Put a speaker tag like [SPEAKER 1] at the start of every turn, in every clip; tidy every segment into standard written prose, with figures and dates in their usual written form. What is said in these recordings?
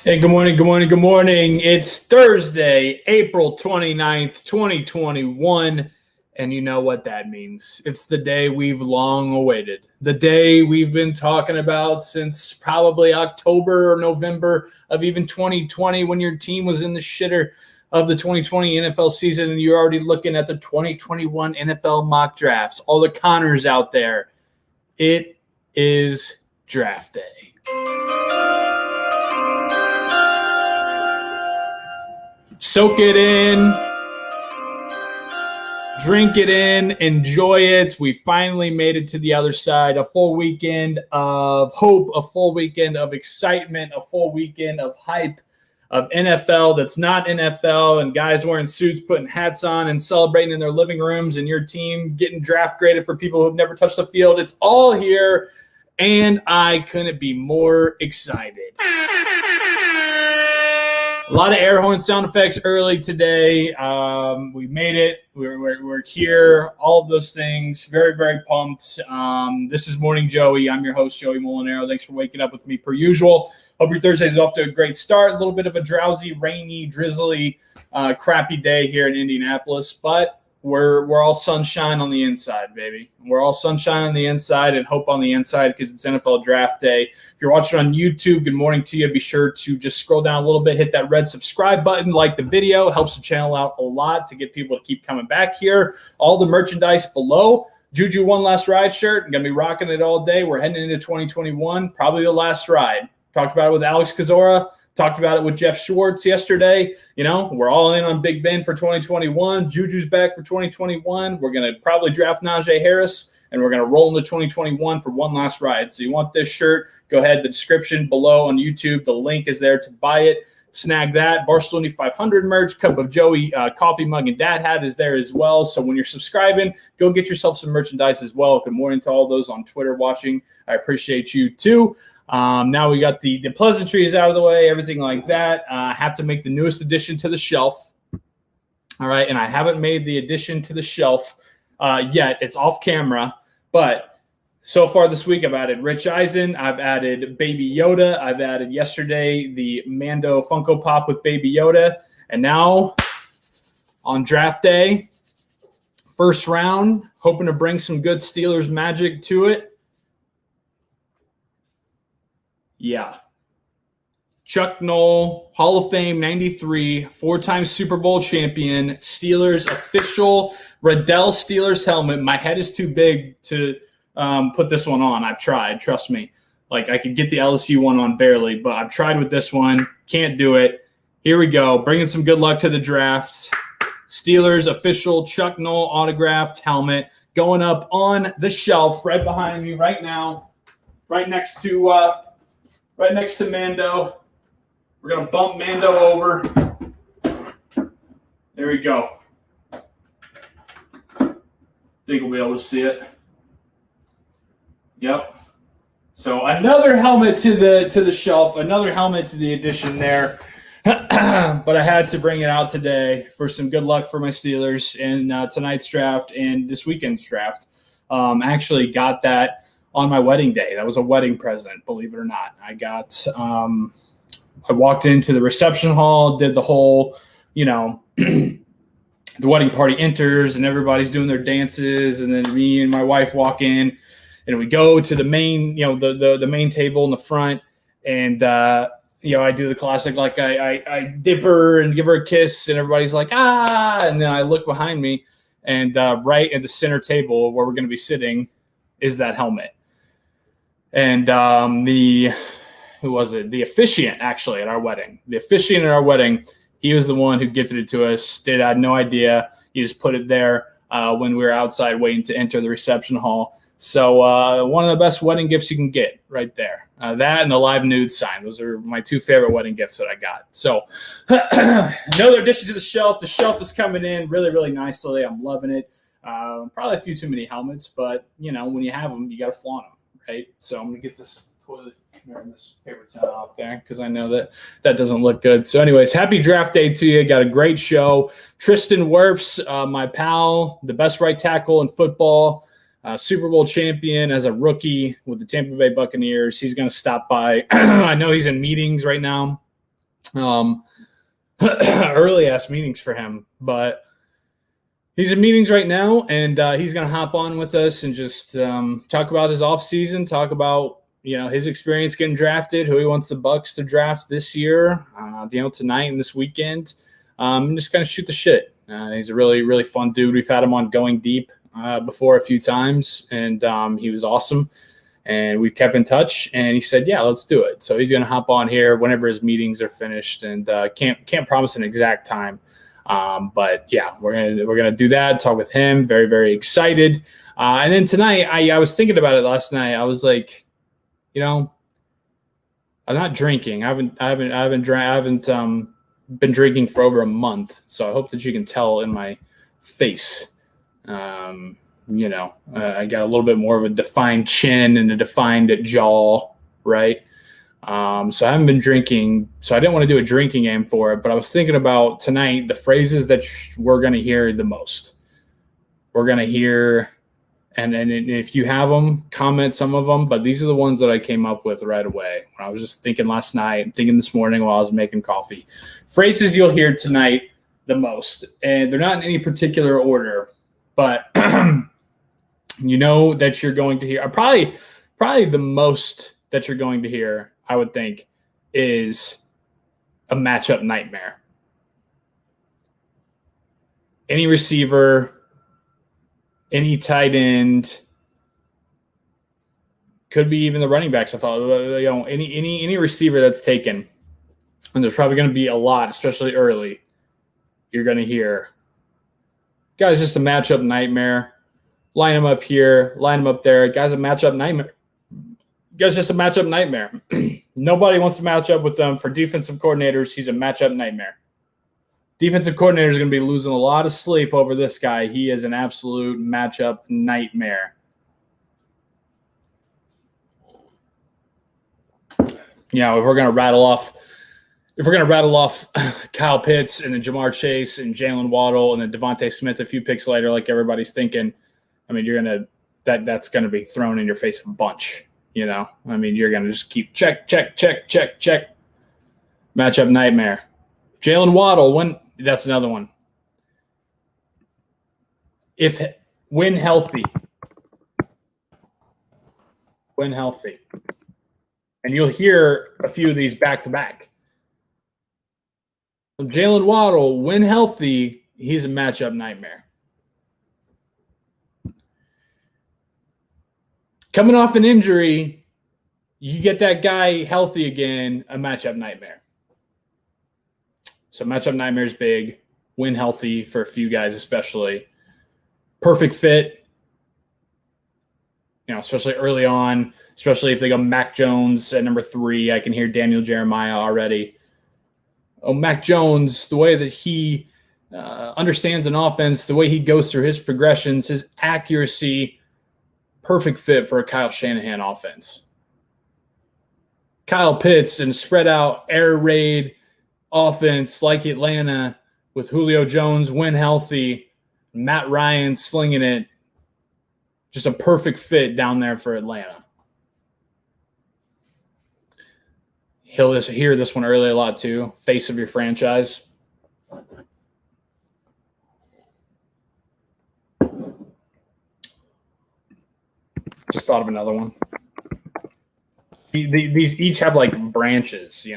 [SPEAKER 1] Hey, good morning, good morning, good morning. It's Thursday, April 29th, 2021, and you know what that means. It's the day we've long awaited, the day we've been talking about since probably October or November of even 2020 when your team was in the shitter of the 2020 NFL season and you're already looking at the 2021 NFL mock drafts. All the Connors out there. It is draft day. Soak it in, drink it in, enjoy it. We finally made it to the other side. A full weekend of hope, a full weekend of excitement, a full weekend of hype, of NFL that's not NFL, and guys wearing suits, putting hats on, and celebrating in their living rooms, and your team getting draft graded for people who've never touched the field. It's all here, and I couldn't be more excited. A lot of air horn sound effects early today. We made it. We're here. All of those things. Very, very pumped. This is Morning Joey. I'm your host, Joey Molinaro. Thanks for waking up with me per usual. Hope your Thursday is off to a great start. A little bit of a drowsy, rainy, drizzly, crappy day here in Indianapolis, but we're all sunshine on the inside, baby. We're all sunshine on the inside and hope on the inside because it's NFL draft day. If you're watching on YouTube, good morning to you. Be sure to just scroll down a little bit, hit that red subscribe button, like the video. Helps the channel out a lot to get people to keep coming back here. All the merchandise below. Juju One Last Ride shirt. I'm going to be rocking it all day. We're heading into 2021, probably the last ride. Talked about it with Alex Kozora. Talked about it with Jeff Schwartz yesterday. You know, we're all in on Big Ben for 2021. Juju's back for 2021. We're going to probably draft Najee Harris, and we're going to roll into 2021 for one last ride. So you want this shirt, go ahead. The description below on YouTube. The link is there to buy it. Snag that. Barstool 500 merch, Cup of Joey coffee mug and dad hat is there as well. So when you're subscribing, go get yourself some merchandise as well. Good morning to all those on Twitter watching. I appreciate you too. Now we got the pleasantries out of the way, everything like that. Have to make the newest addition to the shelf. All right, and I haven't made the addition to the shelf yet. It's off camera, but so far this week I've added Rich Eisen. I've added Baby Yoda. I've added yesterday the Mando Funko Pop with Baby Yoda. And now on draft day, first round, hoping to bring some good Steelers magic to it. Yeah. Chuck Noll, Hall of Fame 93, four-time Super Bowl champion, Steelers official Riddell Steelers helmet. My head is too big to put this one on. I've tried, trust me. Like, I could get the LSU one on barely, but I've tried with this one. Can't do it. Here we go. Bringing some good luck to the draft. Steelers official Chuck Noll autographed helmet going up on the shelf right behind me right now, right next to Mando. We're going to bump Mando over. There we go. Think we'll be able to see it. Yep. So another helmet to the shelf, another helmet to the addition there. But I had to bring it out today for some good luck for my Steelers in tonight's draft and this weekend's draft. Actually got that on my wedding day. That was a wedding present, believe it or not. I walked into the reception hall, did the whole, the wedding party enters and everybody's doing their dances. And then me and my wife walk in and we go to the main, the main table in the front. And, I do the classic, like I dip her and give her a kiss and everybody's like, ah. And then I look behind me and right at the center table where we're going to be sitting is that helmet. And the officiant actually at our wedding. The officiant at our wedding, he was the one who gifted it to us. I had no idea. He just put it there when we were outside waiting to enter the reception hall. So one of the best wedding gifts you can get right there. That and the live nude sign. Those are my two favorite wedding gifts that I got. So another addition to the shelf. The shelf is coming in really, really nicely. I'm loving it. Probably a few too many helmets, but, when you have them, you got to flaunt them, right? So I'm going to get this toilet and this paper towel out there because I know that doesn't look good. So anyways, happy draft day to you. Got a great show. Tristan Wirfs, my pal, the best right tackle in football, Super Bowl champion as a rookie with the Tampa Bay Buccaneers. He's going to stop by. I know he's in meetings right now Early ass meetings for him, but he's in meetings right now, and he's going to hop on with us and just talk about his offseason, talk about his experience getting drafted, who he wants the Bucs to draft this year, tonight and this weekend, and just kind of shoot the shit. He's a really, really fun dude. We've had him on Going Deep before a few times, and he was awesome. And we've kept in touch, and he said, "Yeah, let's do it." So he's going to hop on here whenever his meetings are finished, and can't promise an exact time, but yeah, we're gonna do that. Talk with him. Very, very excited. And then tonight, I was thinking about it last night. I was like, I'm not drinking. I haven't been drinking for over a month, so I hope that you can tell in my face. I got a little bit more of a defined chin and a defined jaw, right? So I haven't been drinking, so I didn't want to do a drinking game for it, but I was thinking about tonight the phrases that we're going to hear the most. We're going to hear, and if you have them, comment some of them, but these are the ones that I came up with right away when I was just thinking last night, thinking this morning while I was making coffee. Phrases you'll hear tonight the most, and they're not in any particular order, but that you're going to hear probably the most that you're going to hear, I would think, is a matchup nightmare. Any receiver, any tight end, could be even the running backs. I thought, any receiver that's taken, and there's probably going to be a lot, especially early. You're going to hear, guys, just a matchup nightmare. Line him up here, line him up there. Guys, a matchup nightmare. Guys, just a matchup nightmare. Nobody wants to match up with them. For defensive coordinators, he's a matchup nightmare. Defensive coordinator is going to be losing a lot of sleep over this guy. He is an absolute matchup nightmare. If we're going to rattle off Kyle Pitts and then Jamar Chase and Jalen Waddle and then Devontae Smith a few picks later, like everybody's thinking, that's going to be thrown in your face a bunch. You're going to just keep check. Matchup nightmare. Jalen Waddle, that's another one. When healthy. And you'll hear a few of these back to back. Jalen Waddle, when healthy, he's a matchup nightmare. Coming off an injury, you get that guy healthy again, a matchup nightmare. So matchup nightmare is big. When healthy for a few guys especially. Perfect fit, especially early on, especially if they go Mac Jones at number 3. I can hear Daniel Jeremiah already. Mac Jones, the way that he understands an offense, the way he goes through his progressions, his accuracy, perfect fit for a Kyle Shanahan offense. Kyle Pitts and spread out air raid offense like Atlanta with Julio Jones when healthy, Matt Ryan slinging it. Just a perfect fit down there for Atlanta. He'll hear this one early a lot too. Face of your franchise. Just thought of another one. These each have like branches,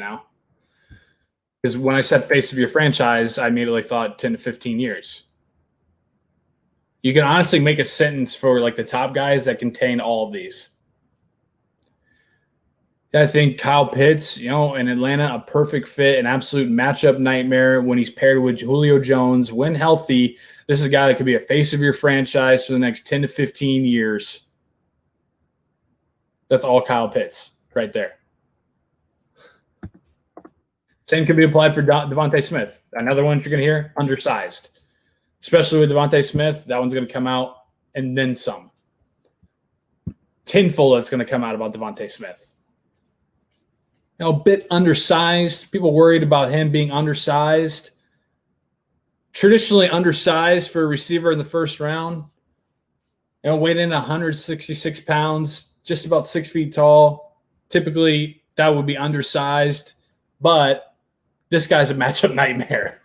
[SPEAKER 1] Because when I said face of your franchise, I immediately thought 10 to 15 years. You can honestly make a sentence for like the top guys that contain all of these. I think Kyle Pitts, in Atlanta, a perfect fit, an absolute matchup nightmare when he's paired with Julio Jones. When healthy, this is a guy that could be a face of your franchise for the next 10 to 15 years. That's all Kyle Pitts right there. Same could be applied for Devontae Smith. Another one you're going to hear, undersized. Especially with Devontae Smith, that one's going to come out and then some. Tinfoil that's going to come out about Devontae Smith. A bit undersized. People worried about him being undersized. Traditionally undersized for a receiver in the first round. Weighed in 166 pounds, just about 6 feet tall. Typically, that would be undersized. But this guy's a matchup nightmare.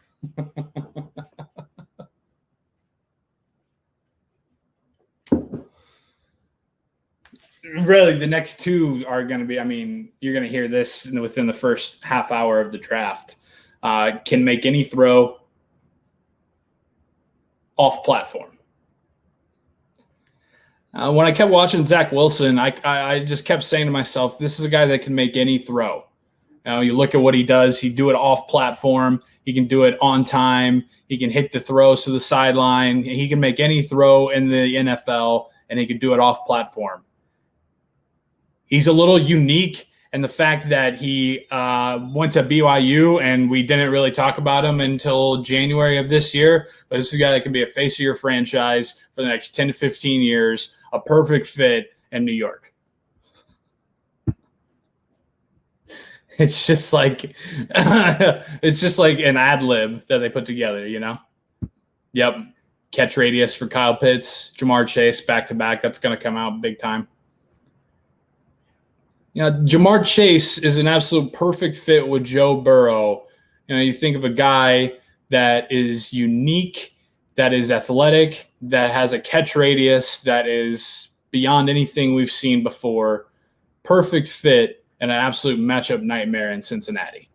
[SPEAKER 1] Really, the next two are going to be, you're going to hear this within the first half hour of the draft. Can make any throw off platform. When I kept watching Zach Wilson, I just kept saying to myself, this is a guy that can make any throw. You look at what he does. He do it off platform. He can do it on time. He can hit the throws to the sideline. He can make any throw in the NFL, and he can do it off platform. He's a little unique in the fact that he went to BYU, and we didn't really talk about him until January of this year. But this is a guy that can be a face of your franchise for the next 10 to 15 years, a perfect fit in New York. It's just like an ad lib that they put together, Yep. Catch radius for Kyle Pitts, Jamar Chase back to back. That's going to come out big time. Jamar Chase is an absolute perfect fit with Joe Burrow. You think of a guy that is unique, that is athletic, that has a catch radius that is beyond anything we've seen before. Perfect fit and an absolute matchup nightmare in Cincinnati.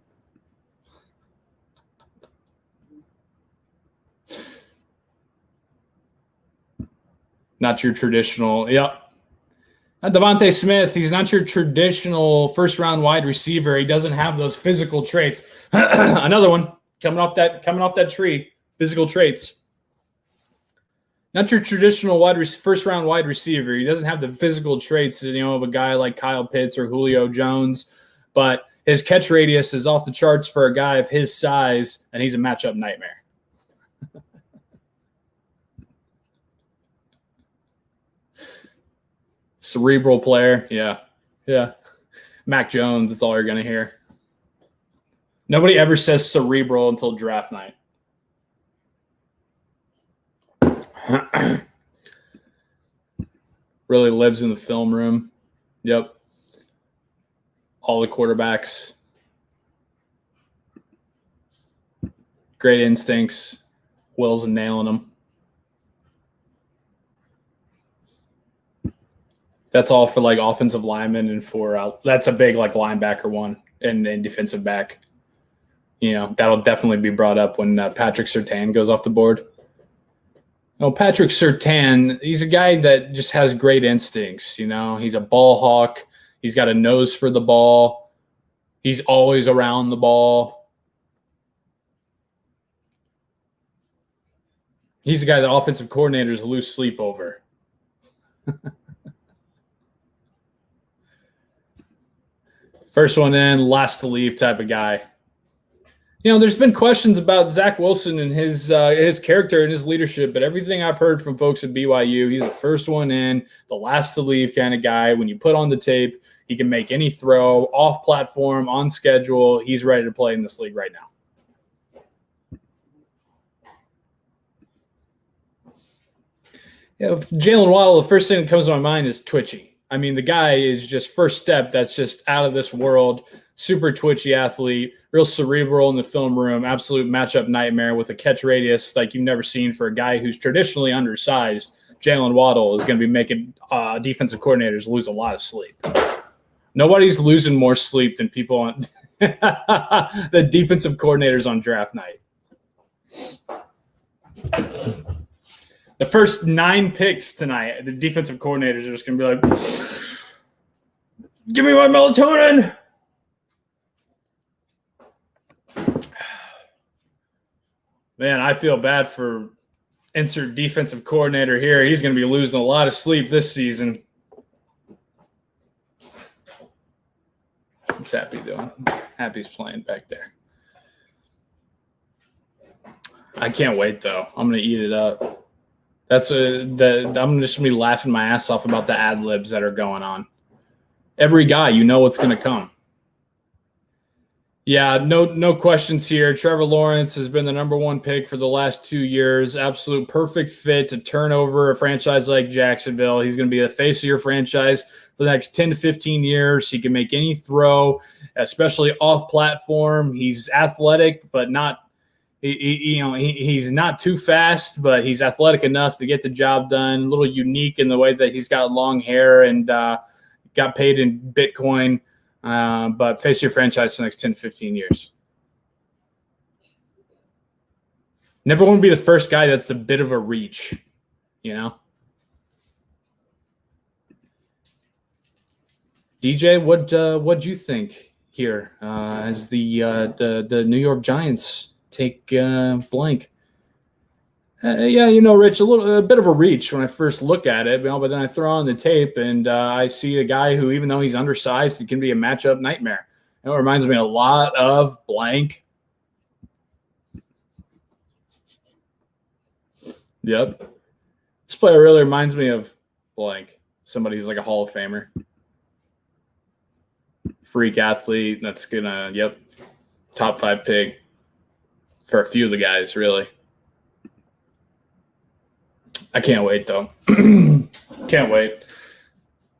[SPEAKER 1] Not your traditional, Devontae Smith, he's not your traditional first-round wide receiver. He doesn't have those physical traits. Another one coming off that tree, physical traits. Not your traditional first-round wide receiver. He doesn't have the physical traits, of a guy like Kyle Pitts or Julio Jones, but his catch radius is off the charts for a guy of his size, and he's a matchup nightmare. Cerebral player, yeah. Mac Jones, that's all you're going to hear. Nobody ever says cerebral until draft night. Really lives in the film room. Yep. All the quarterbacks. Great instincts. Will's nailing them. That's all for offensive linemen and for that's a big linebacker one and defensive back. That'll definitely be brought up when Patrick Surtain goes off the board. Patrick Surtain, he's a guy that just has great instincts. He's a ball hawk. He's got a nose for the ball. He's always around the ball. He's a guy that offensive coordinators lose sleep over. First one in, last to leave type of guy. There's been questions about Zach Wilson and his character and his leadership, but everything I've heard from folks at BYU, he's the first one in, the last to leave kind of guy. When you put on the tape, he can make any throw, off platform, on schedule. He's ready to play in this league right now. Jalen Waddle, the first thing that comes to my mind is twitchy. The guy is just first step. That's just out of this world. Super twitchy athlete, real cerebral in the film room, absolute matchup nightmare with a catch radius like you've never seen for a guy who's traditionally undersized. Jalen Waddle is going to be making defensive coordinators lose a lot of sleep. Nobody's losing more sleep than people on the defensive coordinators on draft night. The first 9 picks tonight, the defensive coordinators are just going to be like, give me my melatonin. Man, I feel bad for insert defensive coordinator here. He's going to be losing a lot of sleep this season. What's Happy doing? Happy's playing back there. I can't wait, though. I'm going to eat it up. I'm just going to be laughing my ass off about the ad libs that are going on. Every guy, what's going to come. Yeah, no questions here. Trevor Lawrence has been the number one pick for the last 2 years. Absolute perfect fit to turn over a franchise like Jacksonville. He's going to be the face of your franchise for the next 10 to 15 years. He can make any throw, especially off platform. He's athletic, but not he's not too fast, but he's athletic enough to get the job done. A little unique in the way that he's got long hair and got paid in Bitcoin. But face your franchise for the next 10, 15 years. Never want to be the first guy that's a bit of a reach, you know? DJ, what'd you think here as the New York Giants take blank? Yeah, Rich, a bit of a reach when I first look at it, but then I throw on the tape and I see a guy who, even though he's undersized, it can be a matchup nightmare. It reminds me a lot of blank. Yep. This player really reminds me of blank. Somebody who's like a Hall of Famer. Freak athlete that's gonna, top 5 pick for a few of the guys, really. I can't wait, though. Can't wait.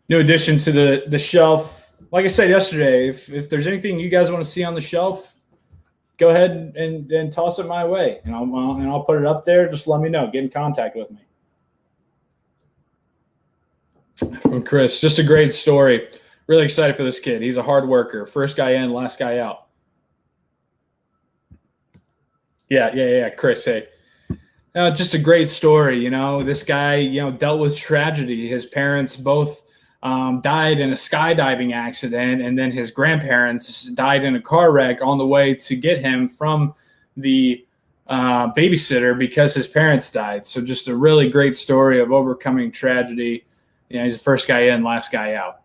[SPEAKER 1] New addition to the shelf. Like I said yesterday, if there's anything you guys want to see on the shelf, go ahead and toss it my way, and I'll put it up there. Just let me know. Get in contact with me. From Chris, just a great story. Really excited for this kid. He's a hard worker. First guy in, last guy out. Yeah. Chris, hey. Just a great story, This guy, dealt with tragedy. His parents both died in a skydiving accident, and then his grandparents died in a car wreck on the way to get him from the babysitter because his parents died. So just a really great story of overcoming tragedy. He's the first guy in, last guy out.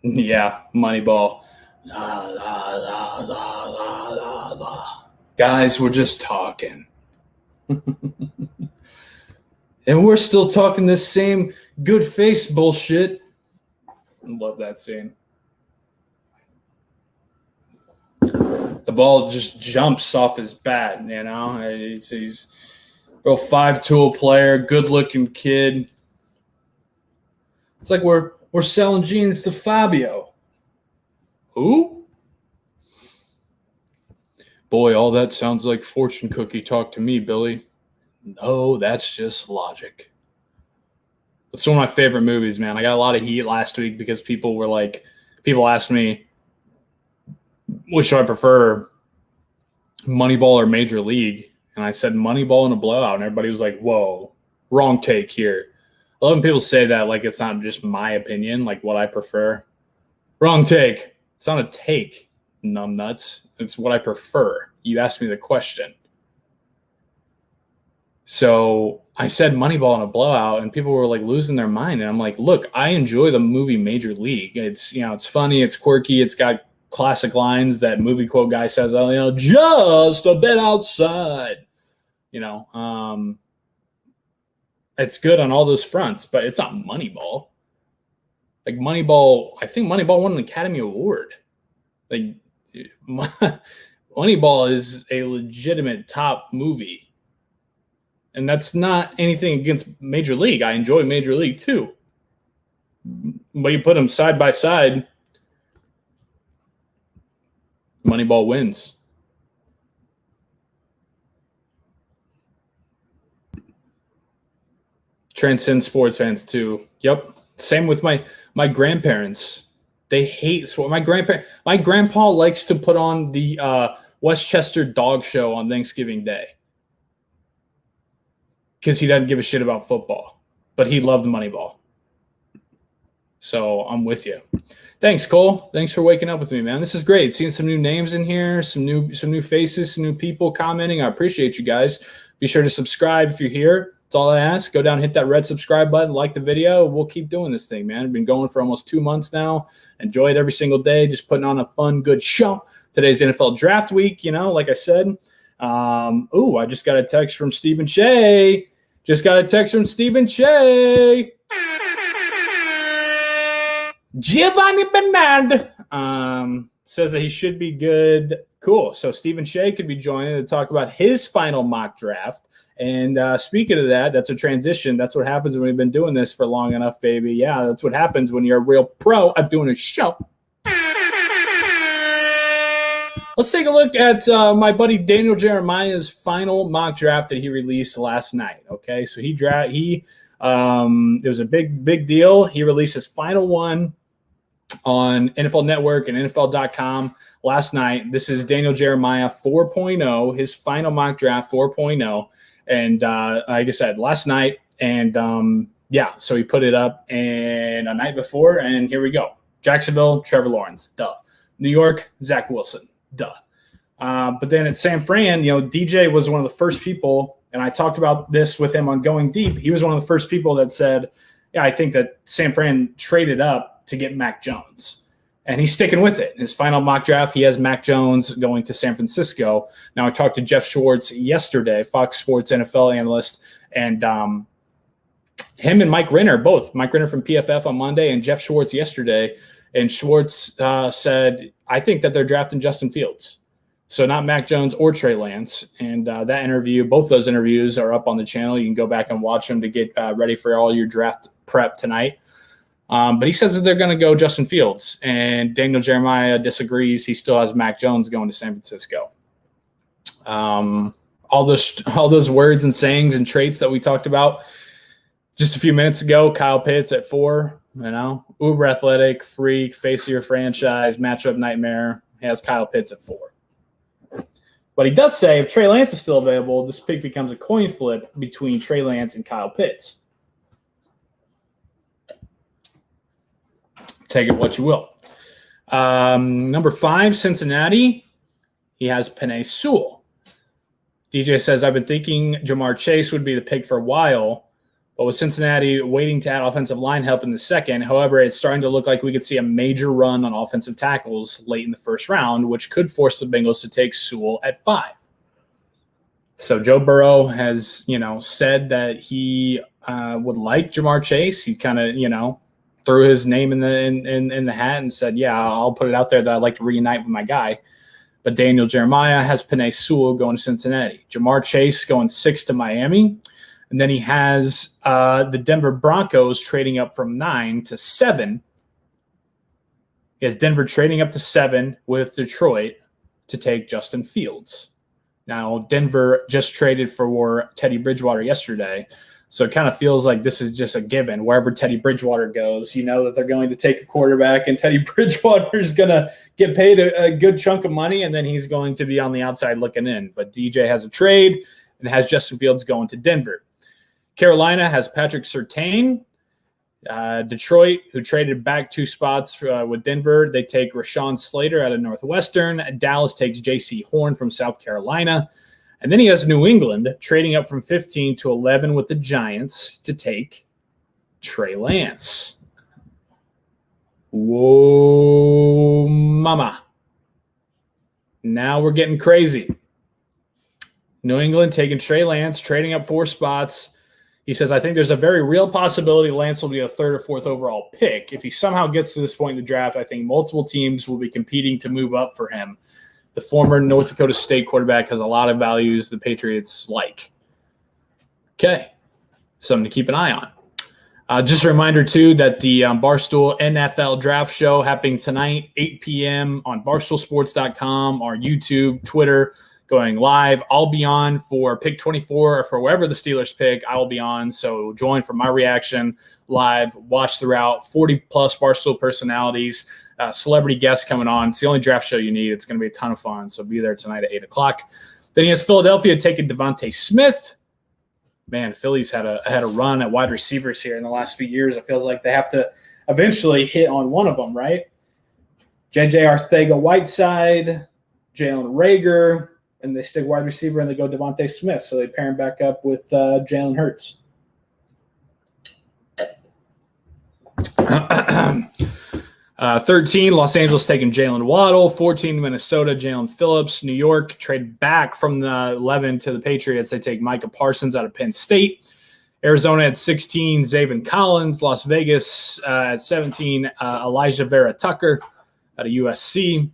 [SPEAKER 1] Yeah, Moneyball. Guys, we're just talking. And we're still talking this same good face bullshit. I love that scene. The ball just jumps off his bat, He's a real 5-tool player, good-looking kid. It's like we're selling jeans to Fabio. Who? Boy, all that sounds like fortune cookie talk to me, Billy. No, that's just logic. It's one of my favorite movies, man. I got a lot of heat last week because people asked me, which do I prefer, Moneyball or Major League? And I said Moneyball in a blowout, and everybody was like, whoa, wrong take here. I love when people say that like it's not just my opinion, like what I prefer. Wrong take. It's not a take, numbnuts. It's what I prefer. You asked me the question. So I said Moneyball in a blowout, and people were like losing their mind. And I'm like, look, I enjoy the movie Major League. It's, it's funny, it's quirky, it's got classic lines that movie quote guy says, just a bit outside. It's good on all those fronts, but it's not Moneyball. Like Moneyball, I think Moneyball won an Academy Award. Like Moneyball is a legitimate top movie. And that's not anything against Major League. I enjoy Major League too. But you put them side by side, Moneyball wins. Transcend sports fans too. Yep. Same with my grandparents. They hate sport. My grandpa likes to put on the Westchester Dog Show on Thanksgiving Day because he doesn't give a shit about football, but he loved Moneyball. So I'm with you. Thanks, Cole. Thanks for waking up with me, man. This is great. Seeing some new names in here, some new faces, some new people commenting. I appreciate you guys. Be sure to subscribe if you're here. That's all I ask. Go down, hit that red subscribe button, like the video. We'll keep doing this thing, man. We've been going for almost 2 months now. Enjoy it every single day. Just putting on a fun, good show. Today's NFL draft week, like I said. I just got a text from Stephen Shea. Giovanni Bernard says that he should be good. Cool. So Stephen Shea could be joining to talk about his final mock draft. And speaking of that, that's a transition. That's what happens when we've been doing this for long enough, baby. Yeah, that's what happens when you're a real pro at doing a show. Let's take a look at my buddy Daniel Jeremiah's final mock draft that he released last night. Okay, so it was a big deal. He released his final one on NFL Network and NFL.com last night. This is Daniel Jeremiah 4.0, his final mock draft 4.0. And like I said, last night. And so he put it up and a night before. And here we go. Jacksonville, Trevor Lawrence, duh. New York, Zach Wilson, duh. But then at San Fran, DJ was one of the first people, and I talked about this with him on Going Deep. He was one of the first people that said, yeah, I think that San Fran traded up to get Mac Jones. And he's sticking with it. In his final mock draft, he has Mac Jones going to San Francisco. Now, I talked to Jeff Schwartz yesterday, Fox Sports NFL analyst, and him and Mike Renner, both. Mike Renner from PFF on Monday and Jeff Schwartz yesterday. And Schwartz said, I think that they're drafting Justin Fields. So not Mac Jones or Trey Lance. And that interview, both those interviews are up on the channel. You can go back and watch them to get ready for all your draft prep tonight. But he says that they're going to go Justin Fields. And Daniel Jeremiah disagrees. He still has Mac Jones going to San Francisco. All those words and sayings and traits that we talked about just a few minutes ago. Kyle Pitts at 4, uber athletic, freak, face of your franchise, matchup nightmare. He has Kyle Pitts at 4. But he does say if Trey Lance is still available, this pick becomes a coin flip between Trey Lance and Kyle Pitts. Take it what you will. Number 5, Cincinnati. He has Penei Sewell. DJ says, I've been thinking Jamar Chase would be the pick for a while, but with Cincinnati waiting to add offensive line help in the second, however, it's starting to look like we could see a major run on offensive tackles late in the first round, which could force the Bengals to take Sewell at 5. So Joe Burrow has, said that he would like Jamar Chase. He kind of, threw his name in the hat and said, yeah, I'll put it out there that I'd like to reunite with my guy. But Daniel Jeremiah has Penei Sewell going to Cincinnati. Jamar Chase going 6 to Miami. And then he has the Denver Broncos trading up from 9 to 7. He has Denver trading up to 7 with Detroit to take Justin Fields. Now, Denver just traded for Teddy Bridgewater yesterday. So it kind of feels like this is just a given. Wherever Teddy Bridgewater goes, that they're going to take a quarterback, and Teddy Bridgewater is going to get paid a good chunk of money, and then he's going to be on the outside looking in. But DJ has a trade and has Justin Fields going to Denver. Carolina has Patrick Surtain. Detroit, who traded back 2 spots with Denver, they take Rashawn Slater out of Northwestern. Dallas takes J.C. Horn from South Carolina. And then he has New England trading up from 15 to 11 with the Giants to take Trey Lance. Whoa, mama. Now we're getting crazy. New England taking Trey Lance, trading up 4 spots. He says, I think there's a very real possibility Lance will be a 3rd or 4th overall pick. If he somehow gets to this point in the draft, I think multiple teams will be competing to move up for him. The former North Dakota State quarterback has a lot of values the Patriots like. Okay, something to keep an eye on. Just a reminder, too, that the Barstool NFL Draft Show happening tonight, 8 p.m. on BarstoolSports.com, our YouTube, Twitter, going live. I'll be on for pick 24 or for wherever the Steelers pick. I will be on, so join for my reaction live. Watch throughout. 40-plus Barstool personalities. Celebrity guests coming on. It's the only draft show you need. It's going to be a ton of fun, so be there tonight at 8 o'clock. Then he has Philadelphia taking Devontae Smith. Man, Philly's had a run at wide receivers here in the last few years. It feels like they have to eventually hit on one of them, right? J.J. Arcega-Whiteside, Jalen Reagor, and they stick wide receiver and they go Devontae Smith, so they pair him back up with Jalen Hurts. 13, Los Angeles taking Jalen Waddle. 14, Minnesota, Jalen Phillips. New York trade back from the 11 to the Patriots. They take Micah Parsons out of Penn State. Arizona at 16, Zaven Collins. Las Vegas at 17, Elijah Vera Tucker out of USC.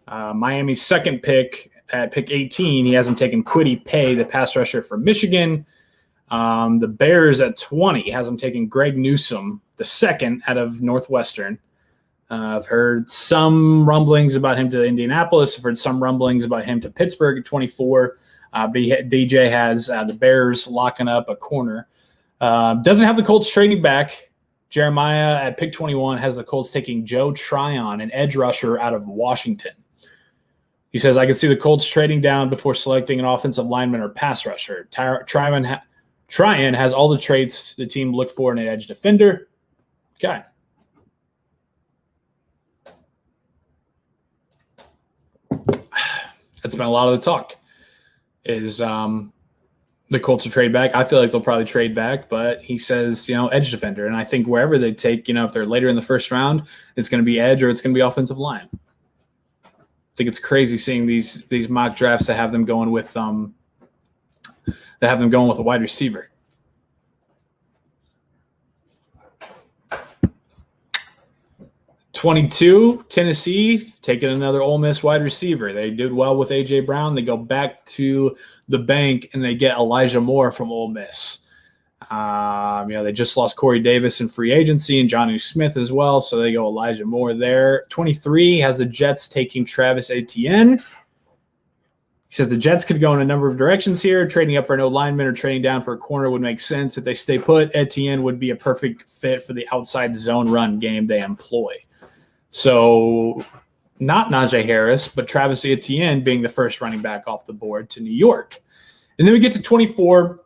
[SPEAKER 1] Miami's second pick at pick 18, he hasn't taken Kwity Paye, the pass rusher from Michigan. The Bears at 20 has him taking Greg Newsome, the second out of Northwestern. I've heard some rumblings about him to Indianapolis. I've heard some rumblings about him to Pittsburgh at 24. But DJ has the Bears locking up a corner. Doesn't have the Colts trading back. Jeremiah at pick 21 has the Colts taking Joe Tryon, an edge rusher out of Washington. He says, I can see the Colts trading down before selecting an offensive lineman or pass rusher. Tryon has all the traits the team looked for in an edge defender. Okay. That's been a lot of the talk is the Colts will trade back. I feel like they'll probably trade back, but he says, edge defender. And I think wherever they take, if they're later in the first round, it's going to be edge or it's going to be offensive line. I think it's crazy seeing these mock drafts that have them going with a wide receiver. '22, Tennessee taking another Ole Miss wide receiver. They did well with A.J. Brown. They go back to the bank and they get Elijah Moore from Ole Miss. They just lost Corey Davis in free agency and Jonnu Smith as well, so they go Elijah Moore there. 23 has the Jets taking Travis Etienne. He says the Jets could go in a number of directions here. Trading up for an O-lineman or trading down for a corner would make sense. If they stay put, Etienne would be a perfect fit for the outside zone run game they employ. So not Najee Harris, but Travis Etienne being the first running back off the board to New York. And then we get to 24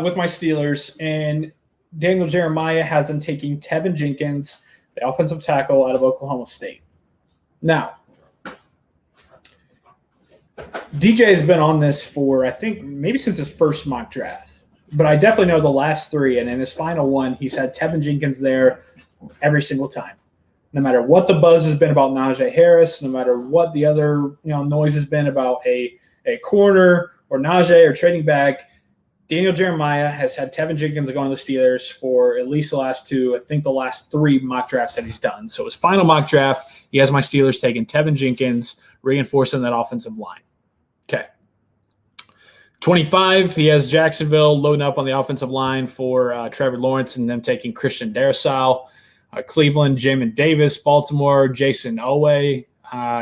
[SPEAKER 1] with my Steelers, and Daniel Jeremiah has them taking Tevin Jenkins, the offensive tackle out of Oklahoma State. Now, DJ has been on this for, I think, maybe since his first mock draft. But I definitely know the last three, and in his final one, he's had Tevin Jenkins there every single time. No matter what the buzz has been about Najee Harris, no matter what the other noise has been about a corner or Najee or trading back, Daniel Jeremiah has had Tevin Jenkins going to the Steelers for at least the last two, I think the last three mock drafts that he's done. So his final mock draft, he has my Steelers taking Tevin Jenkins, reinforcing that offensive line. Okay. 25, he has Jacksonville loading up on the offensive line for Trevor Lawrence and them taking Christian Darrisaw. Cleveland, Jamin Davis. Baltimore, Jason Owe.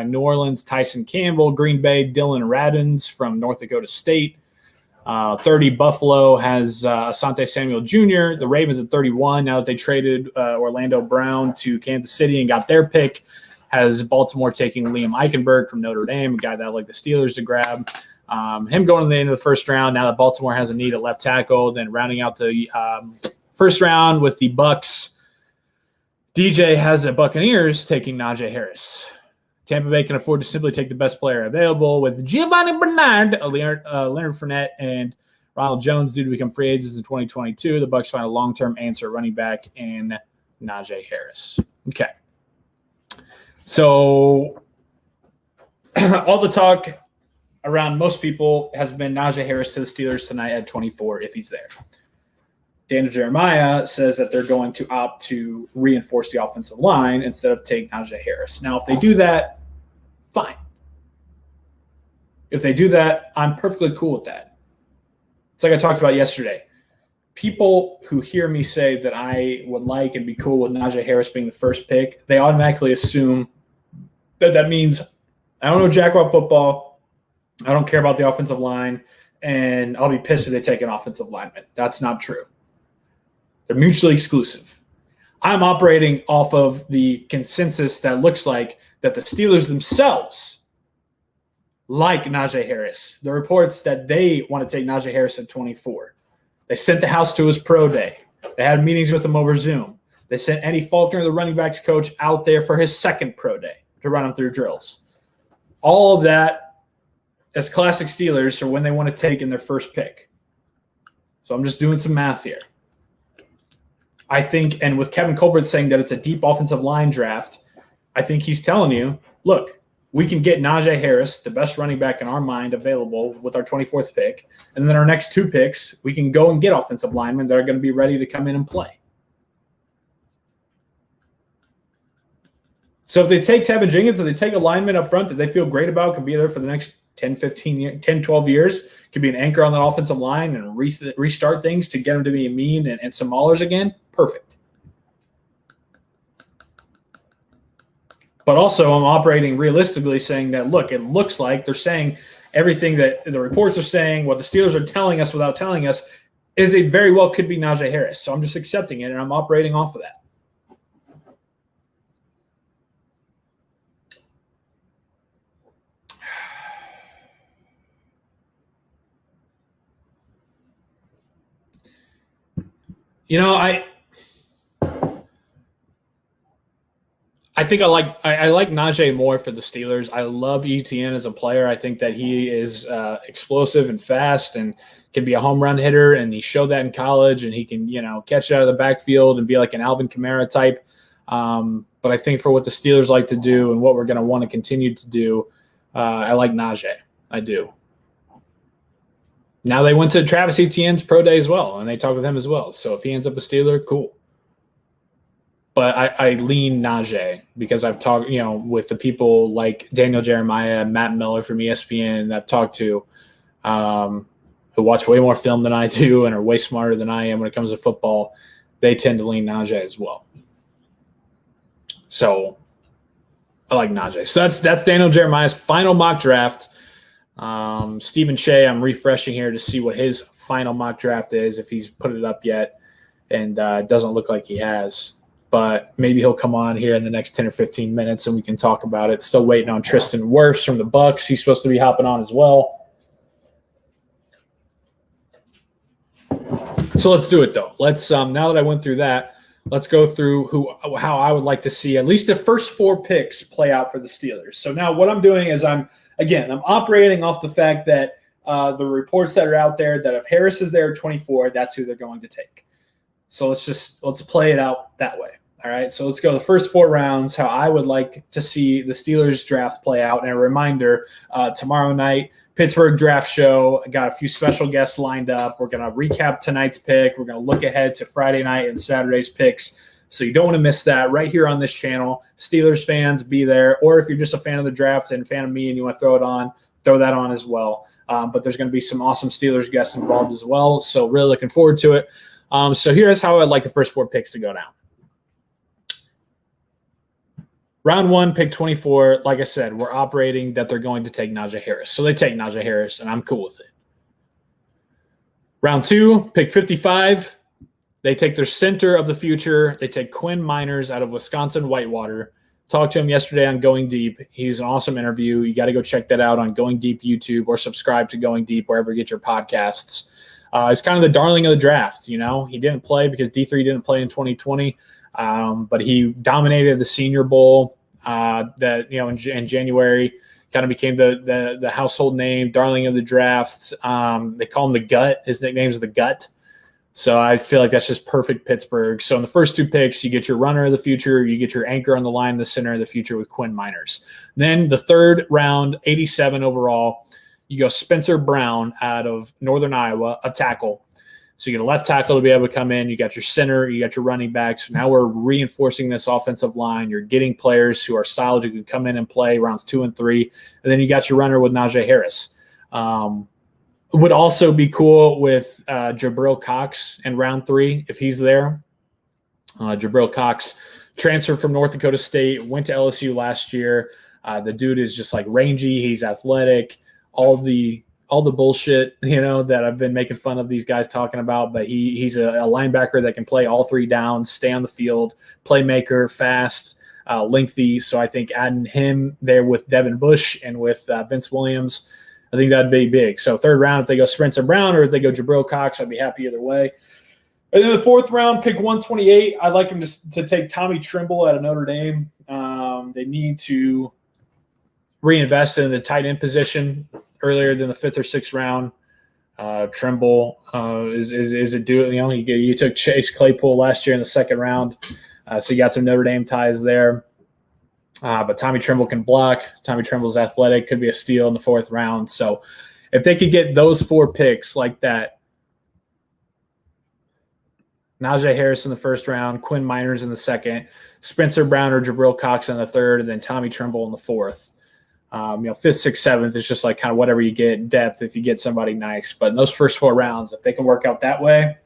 [SPEAKER 1] New Orleans, Tyson Campbell. Green Bay, Dylan Radins from North Dakota State. 30, Buffalo has Asante Samuel Jr. The Ravens at 31, now that they traded Orlando Brown to Kansas City and got their pick, has Baltimore taking Liam Eichenberg from Notre Dame, a guy that I'd like the Steelers to grab. Him going to the end of the first round, now that Baltimore has a need at left tackle. Then rounding out the first round with the Bucs, DJ has the Buccaneers taking Najee Harris. Tampa Bay can afford to simply take the best player available with Giovanni Bernard, Leonard Fournette, and Ronald Jones due to become free agents in 2022. The Bucs find a long-term answer running back in Najee Harris. Okay. So all the talk around most people has been Najee Harris to the Steelers tonight at 24 if he's there. Daniel Jeremiah says that they're going to opt to reinforce the offensive line instead of take Najee Harris. Now, if they do that, fine. If they do that, I'm perfectly cool with that. It's like I talked about yesterday. People who hear me say that I would like and be cool with Najee Harris being the first pick, they automatically assume that means I don't know jack about football, I don't care about the offensive line, and I'll be pissed if they take an offensive lineman. That's not true. They're mutually exclusive. I'm operating off of the consensus that looks like that the Steelers themselves like Najee Harris. The reports that they want to take Najee Harris at 24. They sent the house to his pro day. They had meetings with him over Zoom. They sent Eddie Faulkner, the running backs coach, out there for his second pro day to run him through drills. All of that as classic Steelers for when they want to take in their first pick. So I'm just doing some math here. I think, and with Kevin Colbert saying that it's a deep offensive line draft, I think he's telling you, look, we can get Najee Harris, the best running back in our mind available with our 24th pick. And then our next 2 picks, we can go and get offensive linemen that are going to be ready to come in and play. So if they take Tevin Jenkins, if they take a lineman up front that they feel great about, can be there for the next 10, 12 years, can be an anchor on that offensive line and restart things to get them to be mean and some maulers again, perfect. But also I'm operating realistically saying that, look, it looks like they're saying everything that the reports are saying, what the Steelers are telling us without telling us, is it very well could be Najee Harris. So I'm just accepting it, and I'm operating off of that. You know, I think I like Najee more for the Steelers. I love ETN as a player. I think that he is explosive and fast and can be a home run hitter, and he showed that in college, and he can, catch it out of the backfield and be like an Alvin Kamara type. But I think for what the Steelers like to do and what we're going to want to continue to do, I like Najee. I do. Now they went to Travis Etienne's pro day as well, and they talked with him as well. So if he ends up a Steeler, cool. But I lean Najee because I've talked, with the people like Daniel Jeremiah, Matt Miller from ESPN that I've talked to, who watch way more film than I do and are way smarter than I am when it comes to football. They tend to lean Najee as well. So I like Najee. So that's Daniel Jeremiah's final mock draft. Stephen Shea, I'm refreshing here to see what his final mock draft is, if he's put it up yet, and it doesn't look like he has. But maybe he'll come on here in the next 10 or 15 minutes and we can talk about it. Still waiting on Tristan Wirfs from the Bucs. He's supposed to be hopping on as well. So let's do it, though. Let's now that I went through that, let's go through how I would like to see at least the first 4 picks play out for the Steelers. So now what I'm doing is I'm operating off the fact that the reports that are out there that if Harris is there at 24, that's who they're going to take. So let's play it out that way. All right. So let's go the first 4 rounds, how I would like to see the Steelers draft play out. And a reminder, tomorrow night, Pittsburgh draft show. I got a few special guests lined up. We're going to recap tonight's pick. We're going to look ahead to Friday night and Saturday's picks. So you don't want to miss that right here on this channel. Steelers fans, be there. Or if you're just a fan of the draft and a fan of me and you want to throw that on as well. But there's going to be some awesome Steelers guests involved as well. So really looking forward to it. So here's how I'd like the first 4 picks to go down. Round 1, pick 24. Like I said, we're operating that they're going to take Najee Harris. So they take Najee Harris, and I'm cool with it. Round 2, pick 55. They take their center of the future. They take Quinn Miners out of Wisconsin Whitewater. Talked to him yesterday on Going Deep. He's an awesome interview. You got to go check that out on Going Deep YouTube or subscribe to Going Deep wherever you get your podcasts. He's kind of the darling of the draft. He didn't play because D3 didn't play in 2020, but he dominated the Senior Bowl in January. Kind of became the household name, darling of the draft. They call him the Gut. His nickname is the Gut. So I feel like that's just perfect Pittsburgh. So in the first 2 picks, you get your runner of the future, you get your anchor on the line in the center of the future with Quinn Miners. Then the 3rd round, 87 overall, you go Spencer Brown out of Northern Iowa, a tackle. So you get a left tackle to be able to come in. You got your center, you got your running backs. Now we're reinforcing this offensive line. You're getting players who are solid who can come in and play rounds 2 and 3. And then you got your runner with Najee Harris. Would also be cool with Jabril Cox in round 3 if he's there. Jabril Cox transferred from North Dakota State, went to LSU last year. The dude is just like rangy. He's athletic. All the bullshit, that I've been making fun of these guys talking about, but he's a linebacker that can play all 3 downs, stay on the field, playmaker, fast, lengthy. So I think adding him there with Devin Bush and with Vince Williams, I think that'd be big. So 3rd round, if they go Spencer Brown or if they go Jabril Cox, I'd be happy either way. And then the 4th round, pick 128, I'd like him to take Tommy Trimble out of Notre Dame. They need to reinvest in the tight end position earlier than the 5th or 6th round. Trimble is a dude. You took Chase Claypool last year in the 2nd round, so you got some Notre Dame ties there. But Tommy Tremble can block. Tommy Tremble's athletic, could be a steal in the 4th round. So if they could get those 4 picks like that, Najee Harris in the 1st round, Quinn Miners in the 2nd, Spencer Brown or Jabril Cox in the 3rd, and then Tommy Tremble in the 4th. 5th, 6th, 7th is just like kind of whatever you get depth if you get somebody nice. But in those first 4 rounds, if they can work out that way,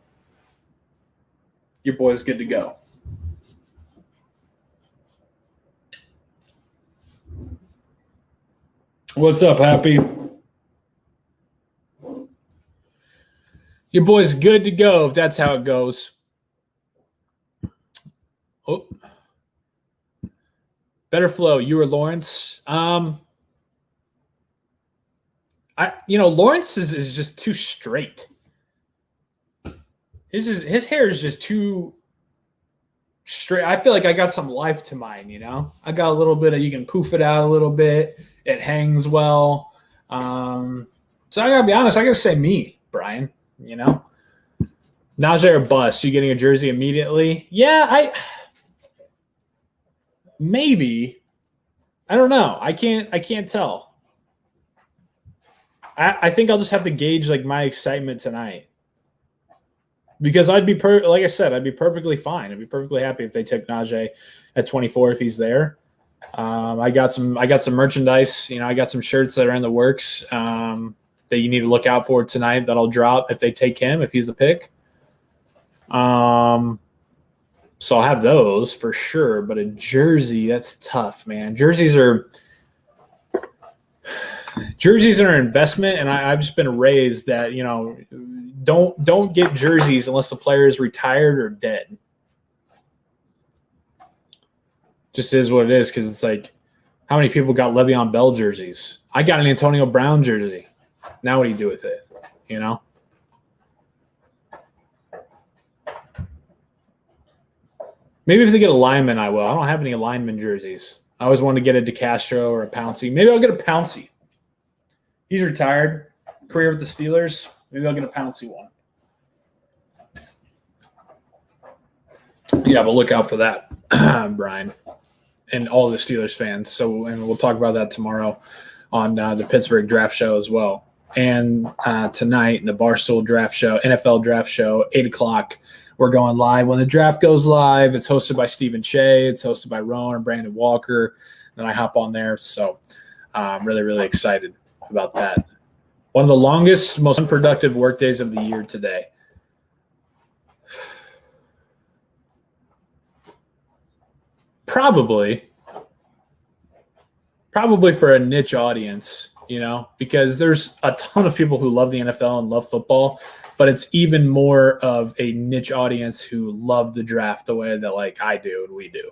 [SPEAKER 1] your boy's good to go. What's up, Happy? Your boy's good to go if that's how it goes. Oh. Better flow, you or Lawrence? Lawrence is just too straight. His hair is just too straight. I feel like I got some life to mine, I got a little bit of, you can poof it out a little bit. It hangs well. So I gotta be honest, I gotta say me, Brian, Najee or bust, you getting a jersey immediately? Yeah, maybe. I don't know. I can't tell. I think I'll just have to gauge like my excitement tonight. Because I'd be like I said, I'd be perfectly fine. I'd be perfectly happy if they took Najee at 24 if he's there. I got some merchandise. I got some shirts that are in the works that you need to look out for tonight that'll drop if they take him, if he's the pick. So I'll have those for sure. But a jersey, that's tough, man. Jerseys are an investment, and I've just been raised that don't get jerseys unless the player is retired or dead. Just is what it is, because it's like, how many people got Le'Veon Bell jerseys? I got an Antonio Brown jersey. Now what do you do with it? Maybe if they get a lineman, I will. I don't have any lineman jerseys. I always wanted to get a DeCastro or a Pouncey. Maybe I'll get a Pouncey. He's retired. Career with the Steelers. Maybe I'll get a Pouncey one. Yeah, but look out for that, Brian, and all the Steelers fans. And we'll talk about that tomorrow on the Pittsburgh Draft Show as well. And tonight, the Barstool Draft Show, NFL Draft Show, 8 o'clock. We're going live. When the draft goes live, it's hosted by Stephen Shea. It's hosted by Rowan and Brandon Walker. Then I hop on there. So I'm really, really excited about that. One of the longest, most unproductive work days of the year today. Probably for a niche audience, because there's a ton of people who love the NFL and love football, but it's even more of a niche audience who love the draft the way that like I do and we do,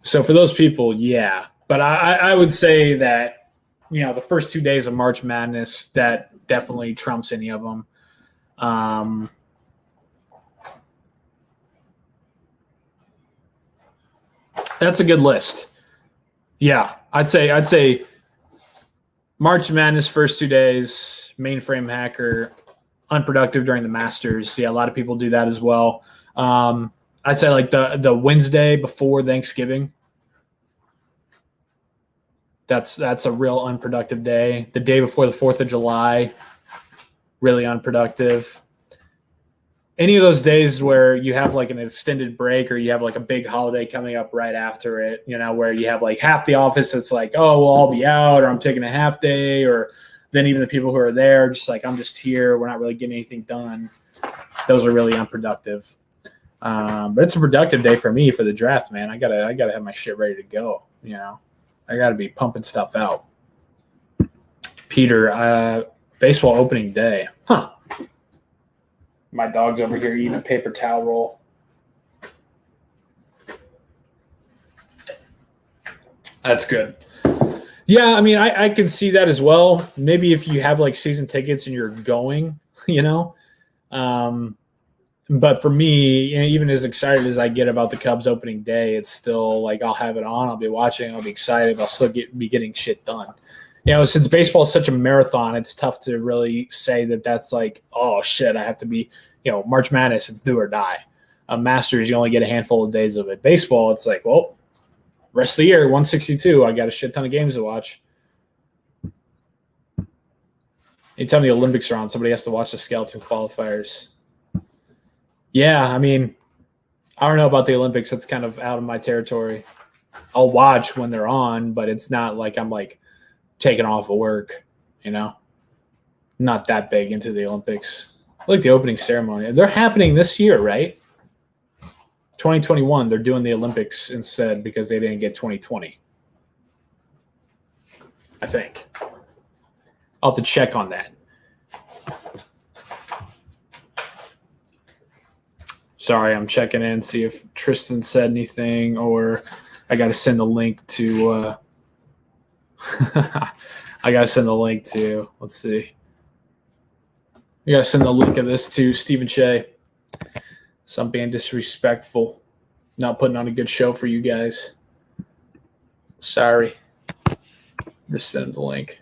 [SPEAKER 1] So for those people, yeah. But I would say that, the first 2 days of March Madness, that definitely trumps any of them. That's a good list. Yeah, I'd say March Madness first 2 days, mainframe hacker, unproductive during the Masters. Yeah, a lot of people do that as well. I'd say like the Wednesday before Thanksgiving. That's a real unproductive day. The day before the 4th of July, really unproductive. Any of those days where you have like an extended break or you have like a big holiday coming up right after it, where you have like half the office that's like, oh, well, I'll be out, or I'm taking a half day, or then even the people who are there just like, I'm just here, we're not really getting anything done. Those are really unproductive. But it's a productive day for me for the draft, man. I gotta have my shit ready to go. I gotta be pumping stuff out. Peter, baseball opening day. Huh. My dog's over here eating a paper towel roll. That's good. Yeah, I mean, I can see that as well. Maybe if you have like season tickets and you're going, But for me, even as excited as I get about the Cubs opening day, it's still like I'll have it on. I'll be watching. I'll be excited. I'll still be getting shit done. Since baseball is such a marathon, it's tough to really say that that's like, oh, shit, I have to be, March Madness, it's do or die. A Masters, you only get a handful of days of it. Baseball, it's like, well, rest of the year, 162. I got a shit ton of games to watch. Anytime the Olympics are on, somebody has to watch the skeleton qualifiers. Yeah, I mean, I don't know about the Olympics. That's kind of out of my territory. I'll watch when they're on, but it's not like I'm like taking off of work, Not that big into the Olympics. I like the opening ceremony. They're happening this year, right? 2021, they're doing the Olympics instead because they didn't get 2020. I think. I'll have to check on that. Sorry, I'm checking in, see if Tristan said anything, or I got to send the link to let's see. I got to send the link of this to Stephen Shea. So I'm being disrespectful, not putting on a good show for you guys. Sorry. Just send the link.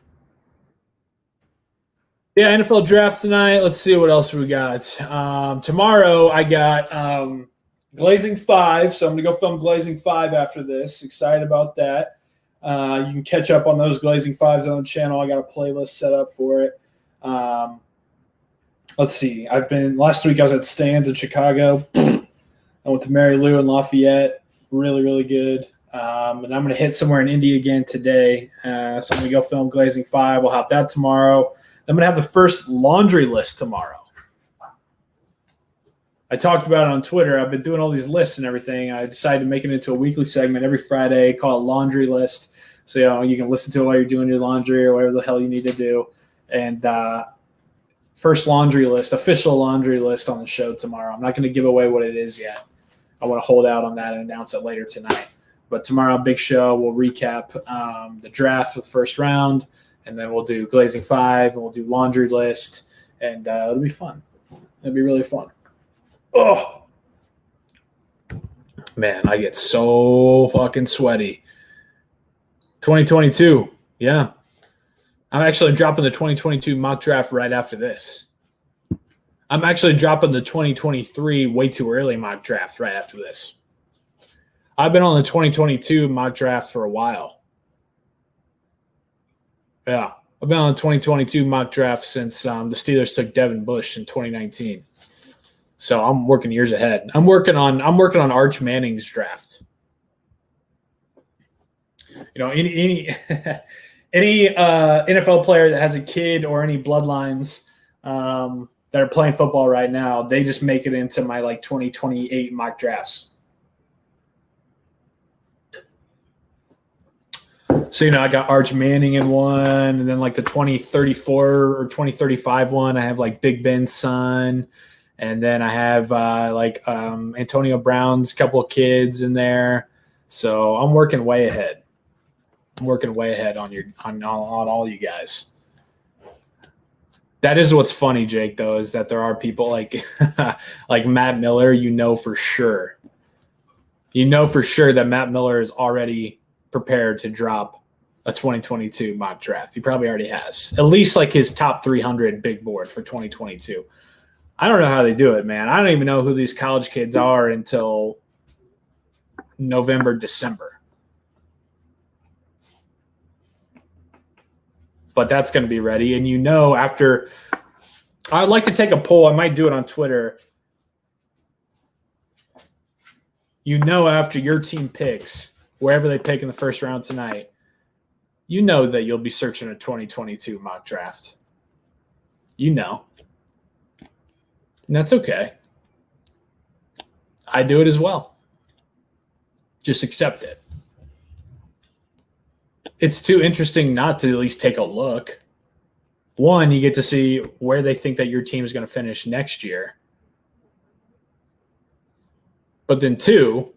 [SPEAKER 1] Yeah, NFL draft tonight. Let's see what else we got. Tomorrow I got Glazing 5, so I'm going to go film Glazing 5 after this. Excited about that. You can catch up on those Glazing 5s on the channel. I got a playlist set up for it. Let's see. Last week I was at Stan's in Chicago. I went to Mary Lou in Lafayette. Really, really good. And I'm going to hit somewhere in Indy again today. So I'm going to go film Glazing 5. We'll have that tomorrow. I'm going to have the first laundry list tomorrow. I talked about it on Twitter. I've been doing all these lists and everything. I decided to make it into a weekly segment every Friday, call it Laundry List. So, you can listen to it while you're doing your laundry or whatever the hell you need to do. And first laundry list, official laundry list on the show tomorrow. I'm not going to give away what it is yet. I want to hold out on that and announce it later tonight. But tomorrow, big show. We'll recap the draft for the first round. And then we'll do Glazing 5, and we'll do Laundry List, and it'll be fun. It'll be really fun. Oh, man, I get so fucking sweaty. 2022, yeah. I'm actually dropping the 2022 mock draft right after this. I'm actually dropping the 2023 way too early mock draft right after this. I've been on the 2022 mock draft for a while. Yeah, I've been on the 2022 mock draft since the Steelers took Devin Bush in 2019. So I'm working years ahead. I'm working on Arch Manning's draft. Any NFL player that has a kid or any bloodlines that are playing football right now, they just make it into my 2028 mock drafts. So, I got Arch Manning in one, and then the 2034 or 2035 one, I have Big Ben's son. And then I have Antonio Brown's couple of kids in there. So I'm working way ahead. I'm working way ahead on all you guys. That is what's funny, Jake, though, is that there are people like Matt Miller, for sure. For sure that Matt Miller is already prepared to drop a 2022 mock draft. He probably already has. At least his top 300 big board for 2022. I don't know how they do it, man. I don't even know who these college kids are until November, December. But that's going to be ready. And after – I'd like to take a poll. I might do it on Twitter. After your team picks, wherever they pick in the first round tonight, that you'll be searching a 2022 mock draft. And that's okay. I do it as well. Just accept it. It's too interesting not to at least take a look. One, you get to see where they think that your team is going to finish next year. But then two,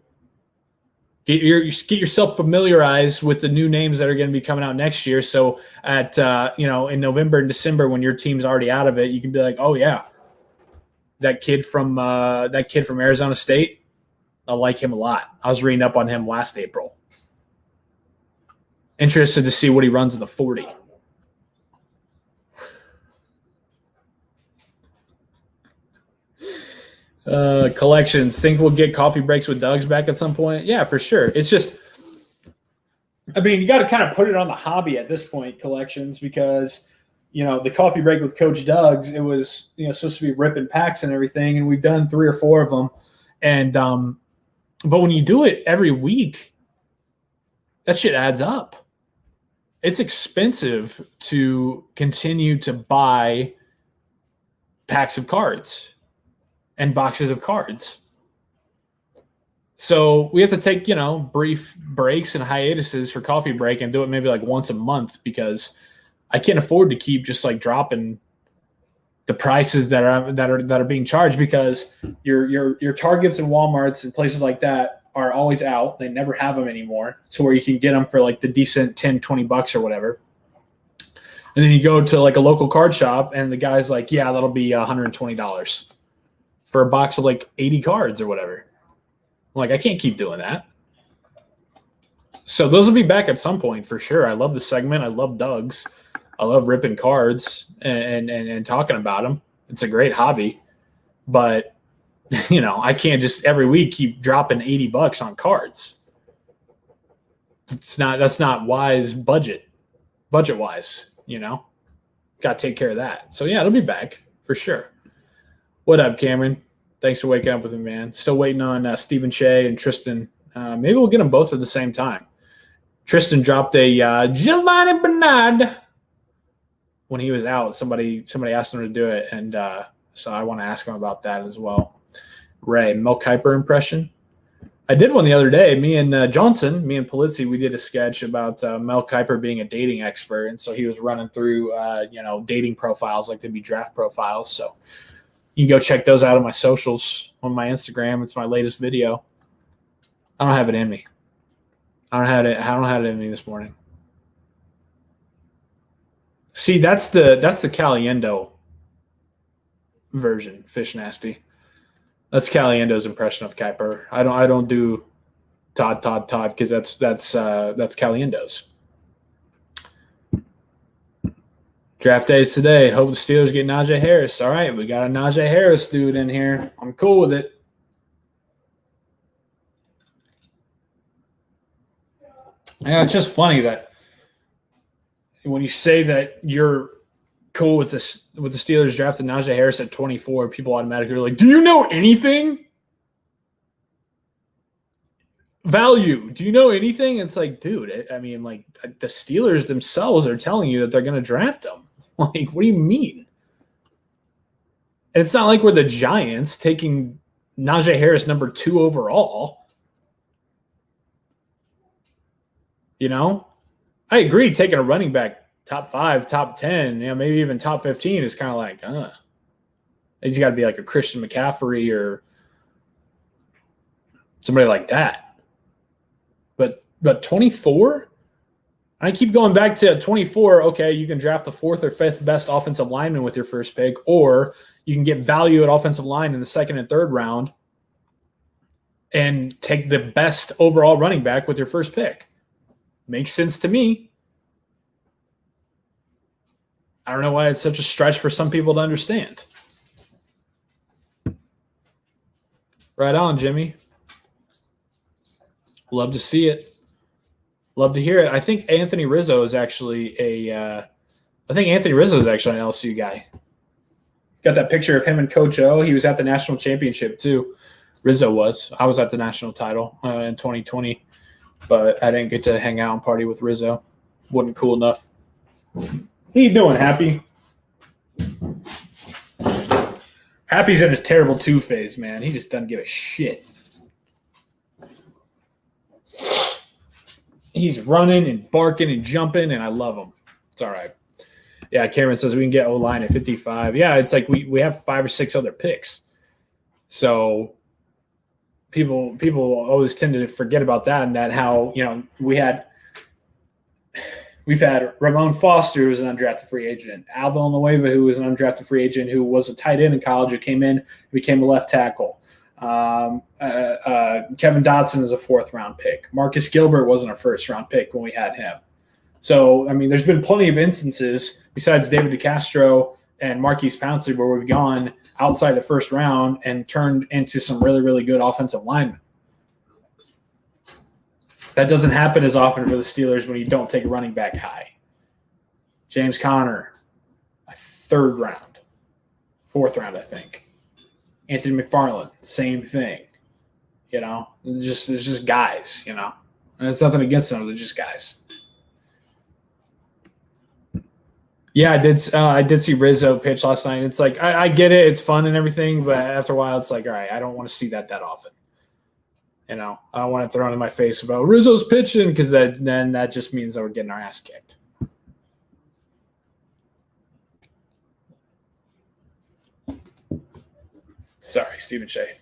[SPEAKER 1] get yourself familiarized with the new names that are going to be coming out next year. So at in November and December, when your team's already out of it, you can be like, oh yeah, that kid from Arizona State, I like him a lot. I was reading up on him last April. Interested to see what he runs in the 40. Collections. Think we'll get coffee breaks with Doug's back at some point? Yeah, for sure. It's just, I mean, you got to kind of put it on the hobby at this point, collections, because, the coffee break with Coach Doug's, it was, supposed to be ripping packs and everything. And we've done 3 or 4 of them. And, but when you do it every week, that shit adds up. It's expensive to continue to buy packs of cards and boxes of cards. So we have to take, brief breaks and hiatuses for coffee break and do it maybe like once a month, because I can't afford to keep just like dropping the prices that are being charged, because your Targets and Walmarts and places like that are always out. They never have them anymore. So where you can get them for like the decent $10-20 or whatever. And then you go to like a local card shop and the guy's like, yeah, that'll be $120 for a box of like 80 cards or whatever. I'm like, I can't keep doing that. So those will be back at some point for sure. I love the segment. I love Doug's. I love ripping cards and talking about them. It's a great hobby, but I can't just every week keep dropping $80 on cards. That's not wise budget wise, got to take care of that. So yeah, it'll be back for sure. What up, Cameron? Thanks for waking up with me, man. Still waiting on Stephen Shea and Tristan. Maybe we'll get them both at the same time. Tristan dropped a Giovanni Bernard when he was out. Somebody asked him to do it, and so I want to ask him about that as well. Ray, Mel Kiper impression? I did one the other day. Me and Polizzi, we did a sketch about Mel Kiper being a dating expert, and so he was running through dating profiles like they'd be draft profiles. So you can go check those out on my socials, on my Instagram. It's my latest video. I don't have it in me. I don't have it in me this morning. See, that's the Caliendo version, Fish Nasty. That's Caliendo's impression of Kiper. I don't do Todd because that's Caliendo's. Draft days today. Hope the Steelers get Najee Harris. All right, we got a Najee Harris dude in here. I'm cool with it. Yeah, it's just funny that when you say that you're cool with the Steelers drafting Najee Harris at 24, people automatically are like, do you know anything? Value. Do you know anything? It's like, dude, I mean, like, the Steelers themselves are telling you that they're going to draft him. Like, what do you mean? And it's not like we're the Giants taking Najee Harris number 2 overall. I agree, taking a running back top 5, top 10, maybe even top 15 is kind of like, he's got to be like a Christian McCaffrey or somebody like that. But 24? I keep going back to 24. Okay, you can draft the 4th or 5th best offensive lineman with your first pick, or you can get value at offensive line in the 2nd and 3rd round and take the best overall running back with your first pick. Makes sense to me. I don't know why it's such a stretch for some people to understand. Right on, Jimmy. Love to see it. Love to hear it. I think Anthony Rizzo is actually an LSU guy. Got that picture of him and Coach O. He was at the national championship too. Rizzo was. I was at the national title in 2020, but I didn't get to hang out and party with Rizzo. Wasn't cool enough. How you doing, Happy? Happy's in his terrible 2 phase, man. He just doesn't give a shit. He's running and barking and jumping, and I love him. It's all right. Yeah, Cameron says we can get O-line at 55. Yeah, it's like we have 5 or 6 other picks. So people always tend to forget about that, and that how, we've had Ramon Foster, who was an undrafted free agent, Al Villanueva, who was an undrafted free agent, who was a tight end in college, who came in, became a left tackle. Kevin Dotson is a 4th-round pick. Marcus Gilbert wasn't a 1st-round pick when we had him. So, I mean, there's been plenty of instances besides David DeCastro and Marquise Pouncey, where we've gone outside the first round and turned into some really, really good offensive linemen. That doesn't happen as often for the Steelers when you don't take a running back high. James Conner, a 3rd round, 4th round, I think. Anthony McFarland, same thing. It's just guys, and it's nothing against them. They're just guys. Yeah, I did see Rizzo pitch last night. It's like I get it, it's fun and everything, but after a while, it's like, all right, I don't want to see that often. I don't want it thrown in my face about Rizzo's pitching, because then that just means that we're getting our ass kicked. Sorry, Stephen Shea.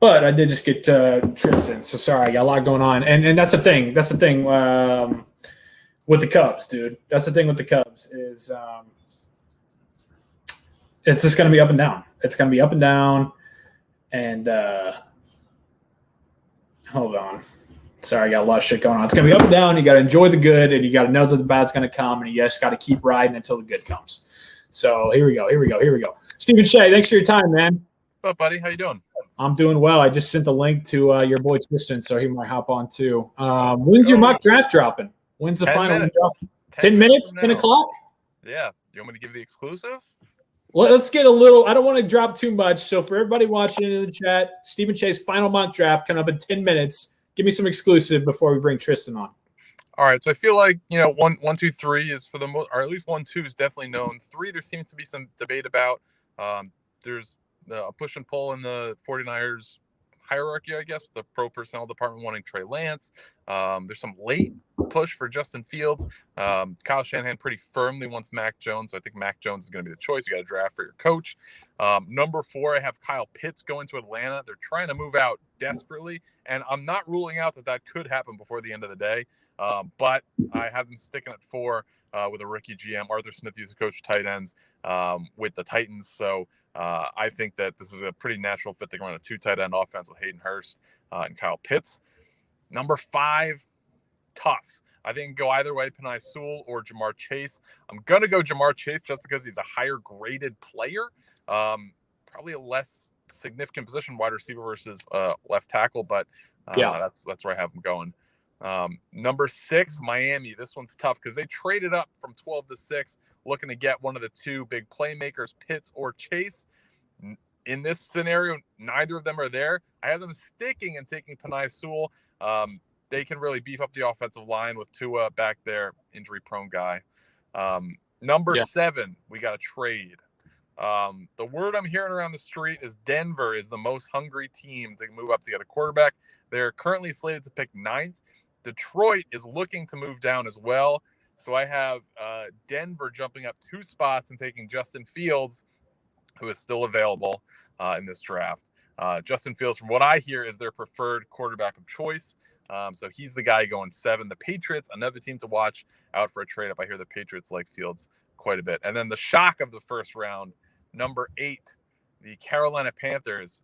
[SPEAKER 1] But I did just get Tristan, so sorry, I got a lot going on, and that's the thing. That's the thing with the Cubs, dude. That's the thing with the Cubs is it's just going to be up and down. It's going to be up and down, and hold on. Sorry, I got a lot of shit going on. It's going to be up and down. You got to enjoy the good, and you got to know that the bad's going to come, and you just got to keep riding until the good comes. So here we go. Stephen Shea, thanks for your time, man.
[SPEAKER 2] What's up, buddy? How you doing?
[SPEAKER 1] I'm doing well. I just sent the link to your boy Tristan, so he might hop on too. When's your mock draft dropping? When's the final one dropping? 10 minutes? 10 o'clock?
[SPEAKER 2] Yeah. You want me to give the exclusive?
[SPEAKER 1] Let's get a little – I don't want to drop too much. So for everybody watching in the chat, Stephen Shea's final mock draft coming up in 10 minutes. Give me some exclusive before we bring Tristan on.
[SPEAKER 2] All right. So I feel like, 1, 2, 3 is for the most – or at least 1, 2 is definitely known. 3, there seems to be some debate about. There's – a push and pull in the 49ers hierarchy, I guess, with the pro personnel department wanting Trey Lance. There's some late push for Justin Fields. Kyle Shanahan pretty firmly wants Mac Jones. So I think Mac Jones is going to be the choice. You got to draft for your coach. Number 4, I have Kyle Pitts going to Atlanta. They're trying to move out desperately, and I'm not ruling out that could happen before the end of the day. But I have them sticking at 4 with a rookie GM. Arthur Smith used to coach tight ends with the Titans. So I think that this is a pretty natural fit to run a 2 tight end offense with Hayden Hurst and Kyle Pitts. Number 5, tough. I think go either way, Penei Sewell or Jamar Chase. I'm going to go Jamar Chase just because he's a higher graded player. Probably a less significant position, wide receiver versus left tackle, but that's where I have him going. Number 6, Miami. This one's tough because they traded up from 12 to 6, looking to get one of the 2 big playmakers, Pitts or Chase. In this scenario, neither of them are there. I have them sticking and taking Penei Sewell. They can really beef up the offensive line with Tua back there, injury-prone guy. Number 7, we got a trade. The word I'm hearing around the street is Denver is the most hungry team to move up to get a quarterback. They're currently slated to pick 9th. Detroit is looking to move down as well. So I have Denver jumping up 2 spots and taking Justin Fields, who is still available in this draft. Justin Fields, from what I hear, is their preferred quarterback of choice. So he's the guy going 7. The Patriots, another team to watch out for a trade-up. I hear the Patriots like Fields quite a bit. And then the shock of the first round, number 8, the Carolina Panthers.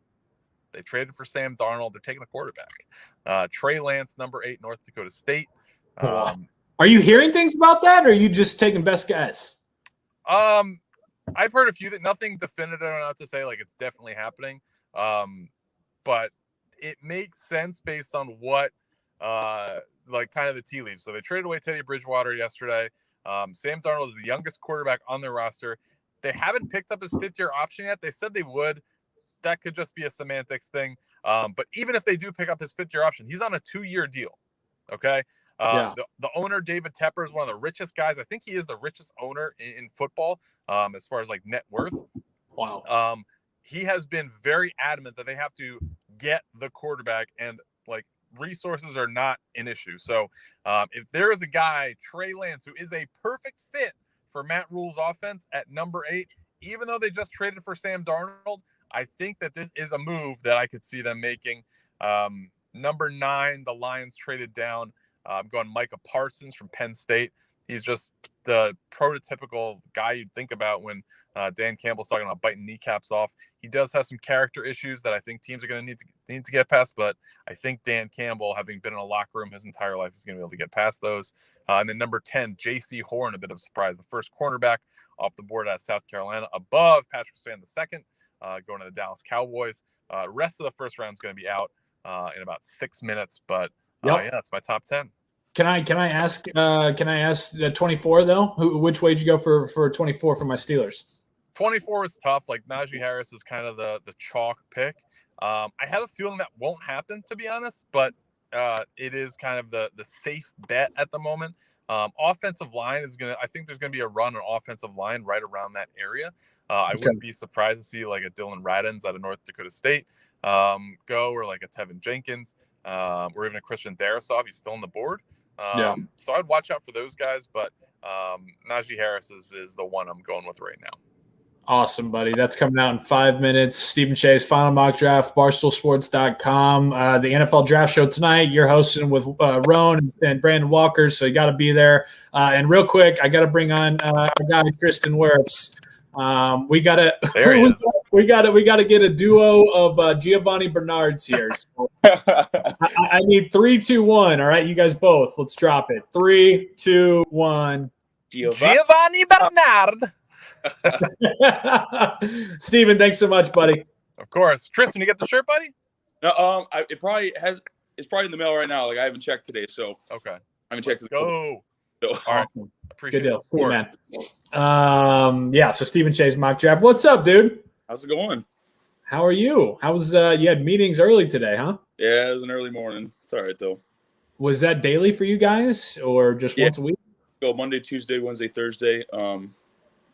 [SPEAKER 2] They traded for Sam Darnold. They're taking a quarterback. Trey Lance, number 8, North Dakota State.
[SPEAKER 1] Are you hearing things about that, or are you just taking best guess?
[SPEAKER 2] I've heard a few that nothing definitive enough to say like it's definitely happening. But it makes sense based on what like kind of the tea leaves. So they traded away Teddy Bridgewater yesterday. Sam Darnold is the youngest quarterback on their roster. They haven't picked up his 5th-year option yet. They said they would. That could just be a semantics thing. But even if they do pick up his 5th-year option, he's on a 2-year deal. Okay. The owner, David Tepper, is one of the richest guys. I think he is the richest owner in football as far as like net worth.
[SPEAKER 1] Wow.
[SPEAKER 2] He has been very adamant that they have to get the quarterback, and like resources are not an issue. So if there is a guy, Trey Lance, who is a perfect fit for Matt Rule's offense at number 8, even though they just traded for Sam Darnold, I think that this is a move that I could see them making. Number 9, the Lions traded down. I'm going Micah Parsons from Penn State. He's just the prototypical guy you'd think about when Dan Campbell's talking about biting kneecaps off. He does have some character issues that I think teams are going to need to get past, but I think Dan Campbell, having been in a locker room his entire life, is going to be able to get past those. And then number 10, J.C. Horn, a bit of a surprise, the first cornerback off the board at South Carolina, above Patrick Swan II, going to the Dallas Cowboys. Rest of the first round is going to be out in about 6 minutes, but yeah, that's my top 10.
[SPEAKER 1] Can I ask 24 though? Which way did you go for 24 for my Steelers?
[SPEAKER 2] 24 was tough. Like Najee Harris is kind of the chalk pick. I have a feeling that won't happen, to be honest, but it is kind of the safe bet at the moment. Offensive line I think there's gonna be a run on offensive line right around that area. I wouldn't be surprised to see like a Dylan Radins out of North Dakota State go, or like a Tevin Jenkins, or even a Christian Darrisaw. He's still on the board. So I'd watch out for those guys, but Najee Harris is the one I'm going with right now.
[SPEAKER 1] Awesome, buddy. That's coming out in 5 minutes. Stephen Shea's Final Mock Draft, BarstoolSports.com. The NFL Draft Show tonight. You're hosting with Roan and Brandon Walker, so you got to be there. And real quick, I got to bring on our guy Tristan Wirfs. We gotta get a duo of Giovanni Bernards here. So I need 3, 2, 1. All right, you guys both. Let's drop it. 3, 2, 1.
[SPEAKER 2] Giovanni Bernard.
[SPEAKER 1] Steven, thanks so much, buddy.
[SPEAKER 2] Of course. Tristan, you get the shirt, buddy?
[SPEAKER 3] No, it's probably in the mail right now. Like I haven't checked today, so
[SPEAKER 2] okay.
[SPEAKER 3] I haven't checked.
[SPEAKER 2] Let's go.
[SPEAKER 3] So,
[SPEAKER 1] all right.
[SPEAKER 2] Appreciate
[SPEAKER 1] Good deal.
[SPEAKER 2] it.
[SPEAKER 1] Cool, man. Yeah, so Stephen Shea's mock draft. What's up, dude?
[SPEAKER 3] How's it going?
[SPEAKER 1] How are you? How was you had meetings early today, huh?
[SPEAKER 3] Yeah, it was an early morning. It's all right though.
[SPEAKER 1] Was that daily for you guys or just once a week?
[SPEAKER 3] Go Monday, Tuesday, Wednesday, Thursday.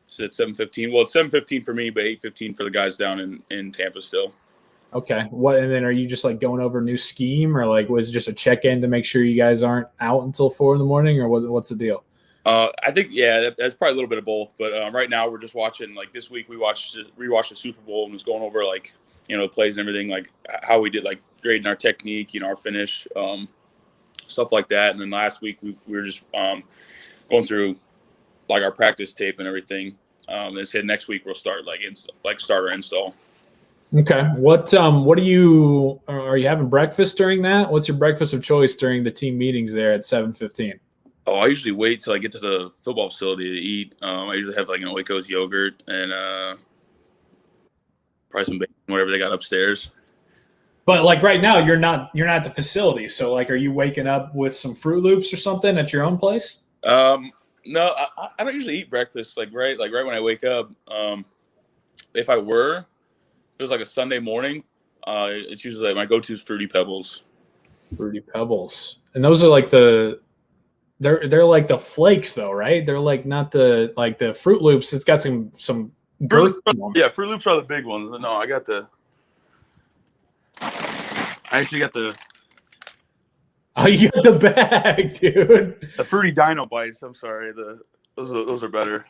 [SPEAKER 3] It's at 7:15. Well, it's 7:15 for me, but 8:15 for the guys down in Tampa still.
[SPEAKER 1] Okay. What, and then are you just like going over a new scheme, or like was it just a check-in to make sure you guys aren't out until 4 a.m, or what's the deal?
[SPEAKER 3] I think that's probably a little bit of both. But right now we're just watching. Like this week we rewatched the Super Bowl and was going over like the plays and everything, like how we did, like grading our technique, our finish, stuff like that. And then last week we were just going through like our practice tape and everything. They said next week we'll start starter install.
[SPEAKER 1] Okay. What are you having breakfast during that? What's your breakfast of choice during the team meetings there at 7:15?
[SPEAKER 3] Oh, I usually wait till I get to the football facility to eat. I usually have like Oikos yogurt and probably some bacon, whatever they got upstairs.
[SPEAKER 1] But like right now, you're not at the facility. So like, are you waking up with some Fruit Loops or something at your own place?
[SPEAKER 3] No, I don't usually eat breakfast like right when I wake up. If I were, if it was like a Sunday morning, it's usually like my go-to is Fruity Pebbles.
[SPEAKER 1] Fruity Pebbles, and those are like they're like the flakes though, right? They're like not the Fruit Loops. It's got some girth.
[SPEAKER 3] Yeah, Fruit Loops are the big ones. No, I actually got the.
[SPEAKER 1] Oh, you got the bag, dude.
[SPEAKER 3] The Fruity Dino Bites. I'm sorry. Those are better.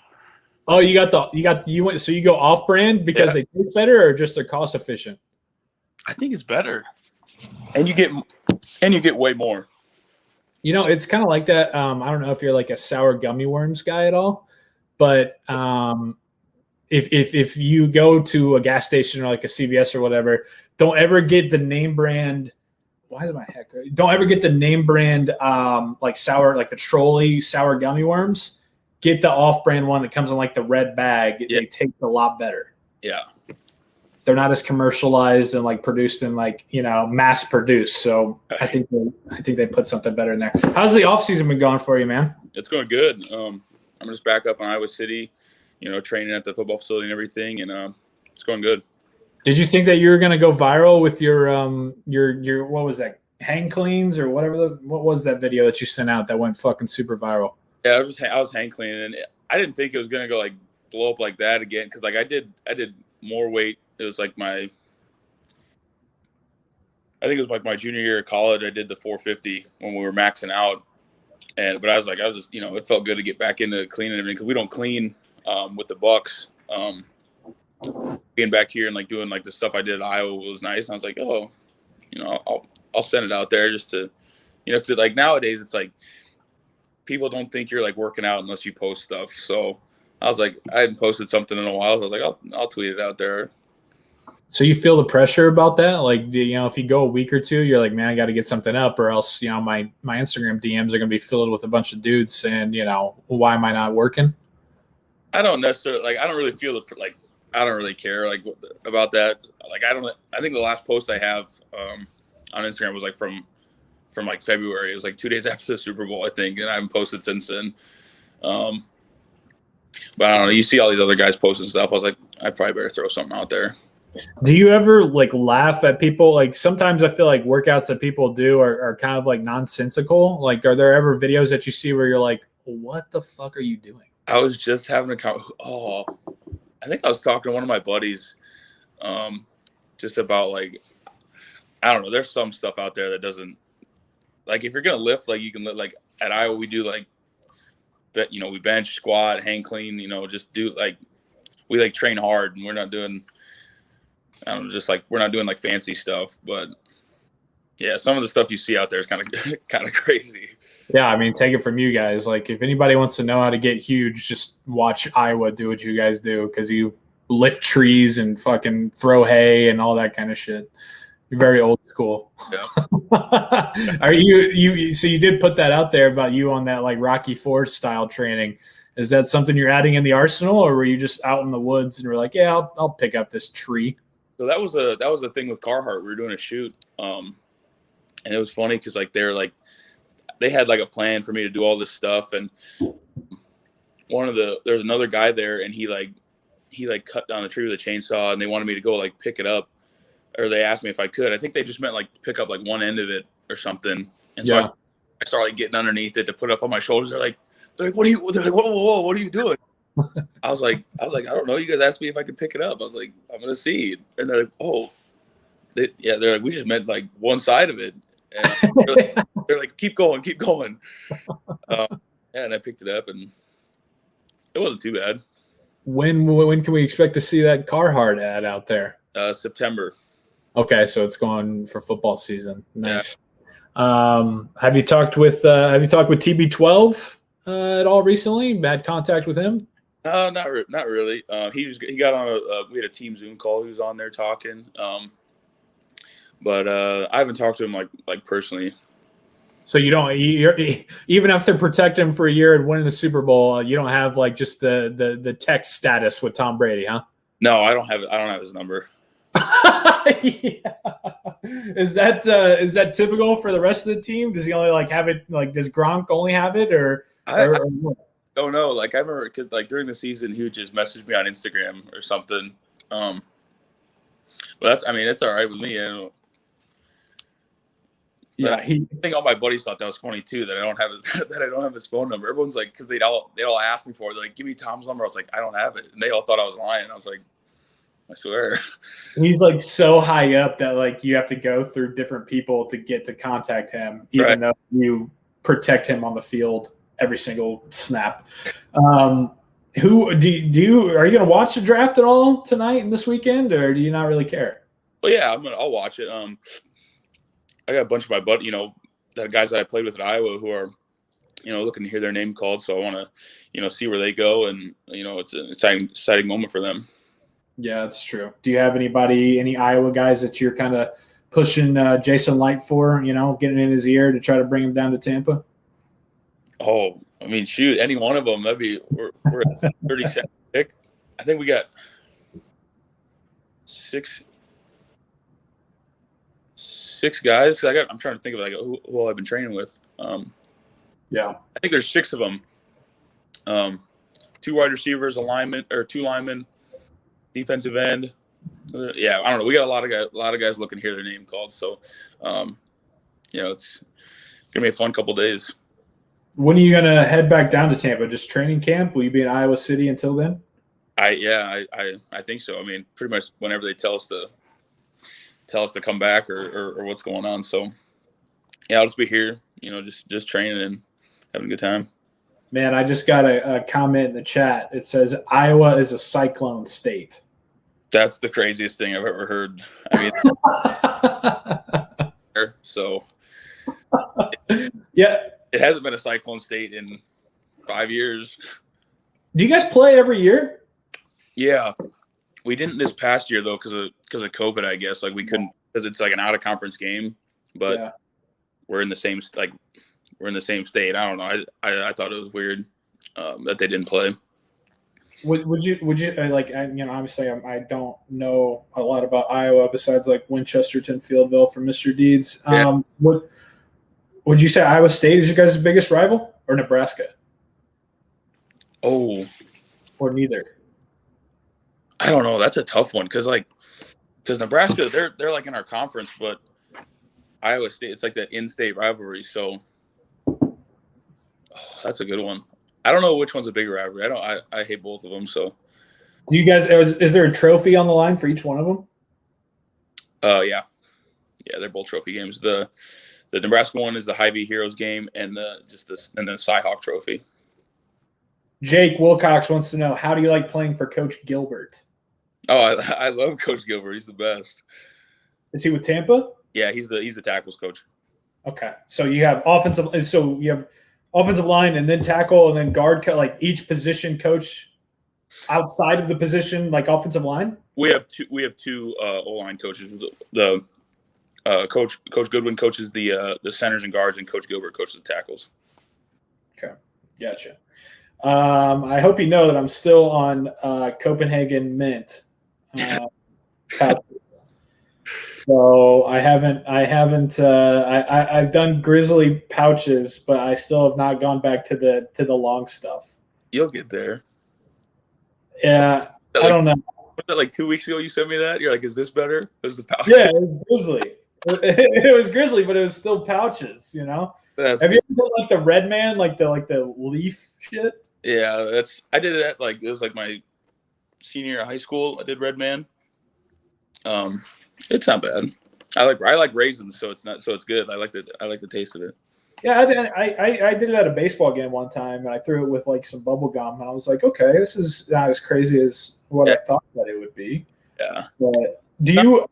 [SPEAKER 1] Oh, you went, so you go off brand because they taste better, or just they're cost efficient?
[SPEAKER 3] I think it's better, and you get way more.
[SPEAKER 1] It's kind of like that. I don't know if you're like a sour gummy worms guy at all, but if you go to a gas station or like a CVS or whatever, don't ever get the name brand. Why is my heck? Don't ever get the name brand like sour, like the trolley sour gummy worms. Get the off-brand one that comes in like the red bag.
[SPEAKER 3] Yeah.
[SPEAKER 1] They taste a lot better.
[SPEAKER 3] Yeah.
[SPEAKER 1] They're not as commercialized and like produced and like, mass produced. So I think they put something better in there. How's the off season been going for you, man?
[SPEAKER 3] It's going good. I'm just back up in Iowa City, training at the football facility and everything, and it's going good.
[SPEAKER 1] Did you think that you were going to go viral with your what was that, hang cleans or whatever? What was that video that you sent out that went fucking super viral?
[SPEAKER 3] Yeah, I was hang cleaning, and I didn't think it was going to go like blow up like that again, because like I did more weight. It was like I think it was like my junior year of college. I did the 450 when we were maxing out, but I was just it felt good to get back into cleaning everything, because we don't clean with the Bucs. Being back here and like doing like the stuff I did at Iowa was nice. And I was like, oh, I'll send it out there just to, because like nowadays it's like people don't think you're like working out unless you post stuff. So I was like, I hadn't posted something in a while. So I was like, I'll tweet it out there.
[SPEAKER 1] So you feel the pressure about that? Like, if you go a week or two, you're like, man, I got to get something up, or else, my Instagram DMs are going to be filled with a bunch of dudes saying, why am I not working?
[SPEAKER 3] I don't necessarily I don't really feel I don't really care about that. I think the last post I have on Instagram was from February. It was 2 days after the Super Bowl, I think, and I haven't posted since then. But I don't know. You see all these other guys posting stuff. I was like, I probably better throw something out there.
[SPEAKER 1] Do you ever laugh at people? Sometimes I feel like workouts that people do are kind of nonsensical. Are there ever videos that you see where you're like, what the fuck are you doing?
[SPEAKER 3] I was just having a I think I was talking to one of my buddies just about I don't know. There's some stuff out there that doesn't if you're gonna lift, you can lift at Iowa we do we bench, squat, hang clean, just do we train hard, and we're not doing we're not doing fancy stuff. But yeah, some of the stuff you see out there is kind of crazy.
[SPEAKER 1] Yeah, I mean, take it from you guys. If anybody wants to know how to get huge, just watch Iowa do what you guys do, because you lift trees and fucking throw hay and all that kind of shit. You're very old school.
[SPEAKER 3] Yeah.
[SPEAKER 1] Are you? So you did put that out there about you on that Rocky IV style training. Is that something you're adding in the arsenal, or were you just out in the woods and were like, yeah, I'll pick up this tree?
[SPEAKER 3] So that was a thing with Carhartt. We were doing a shoot, and it was funny because they had a plan for me to do all this stuff, and there's another guy there, and he cut down the tree with a chainsaw, and they wanted me to go pick it up, or they asked me if I could. I think they just meant pick up one end of it or something. And so I started getting underneath it to put it up on my shoulders. They're like, what are you? They're like, whoa, what are you doing? I was like, I don't know. You guys asked me if I could pick it up. I was like, I'm gonna see. And they're like, oh, they're like, we just meant one side of it. And they're like, keep going. And I picked it up, and it wasn't too bad.
[SPEAKER 1] When can we expect to see that Carhartt ad out there?
[SPEAKER 3] September.
[SPEAKER 1] Okay, so it's going for football season. Nice. Yeah. Have you talked with TB12 at all recently? Had contact with him?
[SPEAKER 3] Not really. He got on we had a team Zoom call. He was on there talking. But I haven't talked to him personally. So
[SPEAKER 1] you're even after protecting him for a year and winning the Super Bowl, you don't have just the text status with Tom Brady, huh?
[SPEAKER 3] No, I don't have his number.
[SPEAKER 1] Yeah. Is that typical for the rest of the team? Does he only have it? Does Gronk only have it, or
[SPEAKER 3] I don't know. I remember because during the season he would just message me on Instagram or something. But it's all right with me. Yeah, I think all my buddies thought that was funny too, that I don't have his phone number. Everyone's because they'd all ask me for it. They're like, give me Tom's number. I was like, I don't have it, and they all thought I was lying. I was like, I swear.
[SPEAKER 1] He's so high up that you have to go through different people to get to contact him, even though you protect him on the field every single snap. Who are you going to watch the draft at all tonight and this weekend, or do you not really care?
[SPEAKER 3] Well, yeah, I'll watch it. I got a bunch of my the guys that I played with at Iowa who are, looking to hear their name called. So I want to, see where they go, and it's an exciting moment for them.
[SPEAKER 1] Yeah, that's true. Do you have any Iowa guys that you're kind of pushing Jason Light for, getting in his ear to try to bring him down to Tampa?
[SPEAKER 3] Oh, I mean, shoot, any one of them. We're at 32nd pick. I think we got six guys. I'm trying to think of who I've been training with.
[SPEAKER 1] Yeah,
[SPEAKER 3] I think there's 6 of them. 2 wide receivers, two linemen, defensive end. Yeah, I don't know. We got a lot of guys looking to hear their name called. So, it's gonna be a fun couple days.
[SPEAKER 1] When are you gonna head back down to Tampa? Just training camp? Will you be in Iowa City until then?
[SPEAKER 3] I think so. I mean, pretty much whenever they tell us to come back or what's going on. So yeah, I'll just be here, just training and having a good time.
[SPEAKER 1] Man, I just got a comment in the chat. It says Iowa is a cyclone state.
[SPEAKER 3] That's the craziest thing I've ever heard. I mean, so
[SPEAKER 1] yeah.
[SPEAKER 3] It hasn't been a Cyclone State in 5 years.
[SPEAKER 1] Do you guys play every year?
[SPEAKER 3] Yeah, we didn't this past year though because of COVID. I guess like we couldn't because it's like an out of conference game, but we're in the same state. I don't know. I thought it was weird that they didn't play.
[SPEAKER 1] Would you like obviously I don't know a lot about Iowa besides like Winchesterton, Fieldville from Mr. Deeds. Would you say Iowa State is your guys' biggest rival or Nebraska?
[SPEAKER 3] Oh,
[SPEAKER 1] or neither?
[SPEAKER 3] I don't know. That's a tough one because Nebraska they're like in our conference, but Iowa State it's like that in-state rivalry. So that's a good one. I don't know which one's a bigger rivalry. I hate both of them. So,
[SPEAKER 1] do you guys? Is there a trophy on the line for each one of them?
[SPEAKER 3] Yeah, they're both trophy games. The Nebraska one is the Hy-Vee Heroes game, and the Cyhawk Trophy.
[SPEAKER 1] Jake Wilcox wants to know, how do you like playing for Coach Gilbert?
[SPEAKER 3] Oh, I love Coach Gilbert. He's the best.
[SPEAKER 1] Is he with Tampa?
[SPEAKER 3] Yeah, he's the tackles coach.
[SPEAKER 1] Okay, so you have offensive line and then tackle and then guard, like each position coach outside of the position, like offensive line.
[SPEAKER 3] We have two O-line coaches. The Coach Goodwin coaches the centers and guards, and Coach Gilbert coaches the tackles. Okay,
[SPEAKER 1] gotcha. I hope you know that I'm still on Copenhagen Mint. So I've done Grizzly pouches, but I still have not gone back to the long stuff.
[SPEAKER 3] You'll get there.
[SPEAKER 1] Yeah, I don't know.
[SPEAKER 3] Was that like 2 weeks ago you sent me that? You're like, is this better? It was the pouch.
[SPEAKER 1] Yeah, it was Grizzly. It was Grizzly, but it was still pouches, you know? Have you ever done like the Red Man, like the leaf shit?
[SPEAKER 3] Yeah, I did it it was like my senior year of high school. I did Red Man. It's not bad. I like raisins, so it's good. I like the taste of it.
[SPEAKER 1] Yeah, I did it at a baseball game one time, and I threw it with like some bubble gum, and I was like, okay, this is not as crazy as what I thought that it would be.
[SPEAKER 3] Yeah.
[SPEAKER 1] But do you?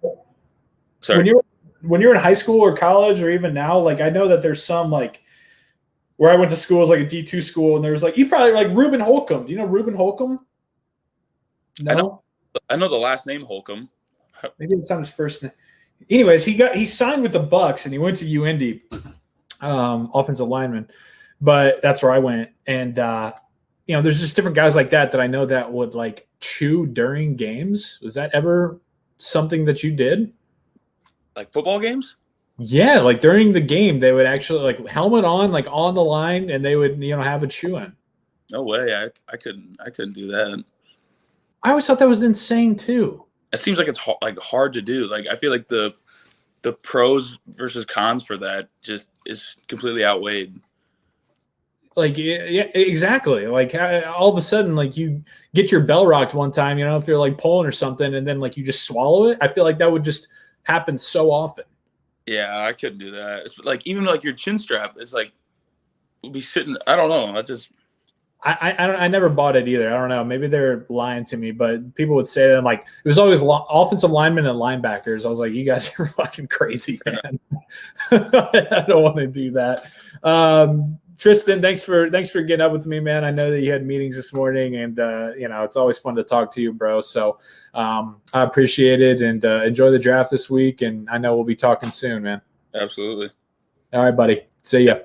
[SPEAKER 1] Sorry. When you're in high school or college or even now, like I know that there's some like where I went to school is like a D2 school, and there was like you probably like Reuben Holcomb. Do you know Reuben Holcomb? No.
[SPEAKER 3] I know the last name Holcomb.
[SPEAKER 1] Maybe it's not his first name. Anyways, he signed with the Bucs and he went to UIndy, offensive lineman. But that's where I went. And there's just different guys like that I know that would like chew during games. Was that ever something that you did?
[SPEAKER 3] Like football games?
[SPEAKER 1] Yeah, like during the game, they would actually like helmet on, like on the line, and they would have a chew in.
[SPEAKER 3] No way, I couldn't do that.
[SPEAKER 1] I always thought that was insane too.
[SPEAKER 3] It seems like it's hard to do. Like I feel like the pros versus cons for that just is completely outweighed.
[SPEAKER 1] Like yeah, exactly. Like all of a sudden, like you get your bell rocked one time, if you're like pulling or something, and then like you just swallow it. I feel like that would just happen so often.
[SPEAKER 3] Yeah, I couldn't do that. It's like even like your chin strap, it's like we'll be sitting. I don't know.
[SPEAKER 1] I never bought it either. I don't know. Maybe they're lying to me, but people would say that like it was always offensive linemen and linebackers. I was like, you guys are fucking crazy, man. I don't want to do that. Tristan, thanks for getting up with me, man. I know that you had meetings this morning, and it's always fun to talk to you, bro. So I appreciate it, and enjoy the draft this week. And I know we'll be talking soon, man.
[SPEAKER 3] Absolutely.
[SPEAKER 1] All right, buddy. See ya.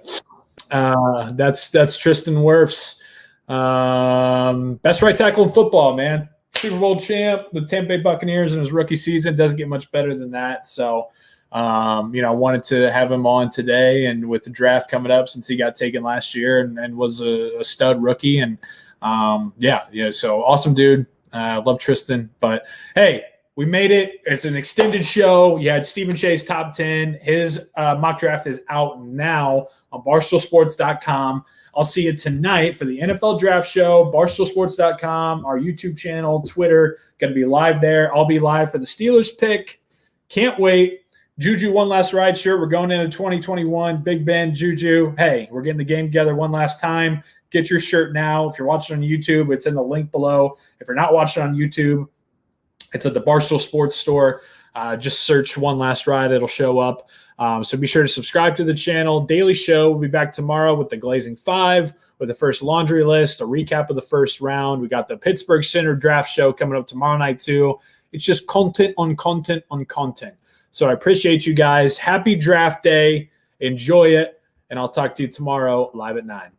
[SPEAKER 1] That's Tristan Wirfs. Best right tackle in football, man. Super Bowl champ, the Tampa Bay Buccaneers in his rookie season. Doesn't get much better than that. So, I wanted to have him on today, and with the draft coming up since he got taken last year and was a stud rookie. And so awesome dude. Love Tristan. But hey, we made it. It's an extended show. You had Stephen Shea's top 10. His mock draft is out now on barstoolsports.com. I'll see you tonight for the NFL draft show, barstoolsports.com, our YouTube channel, Twitter. Going to be live there. I'll be live for the Steelers pick. Can't wait. Juju, one last ride shirt. We're going into 2021. Big Ben, Juju. Hey, we're getting the game together one last time. Get your shirt now. If you're watching on YouTube, it's in the link below. If you're not watching on YouTube, it's at the Barstool Sports store. Just search One Last Ride. It'll show up. So be sure to subscribe to the channel. Daily show. We'll be back tomorrow with the Glazing 5, with the first laundry list, a recap of the first round. We got the Pittsburgh Center draft show coming up tomorrow night too. It's just content on content on content. So I appreciate you guys. Happy draft day. Enjoy it. And I'll talk to you tomorrow live at 9.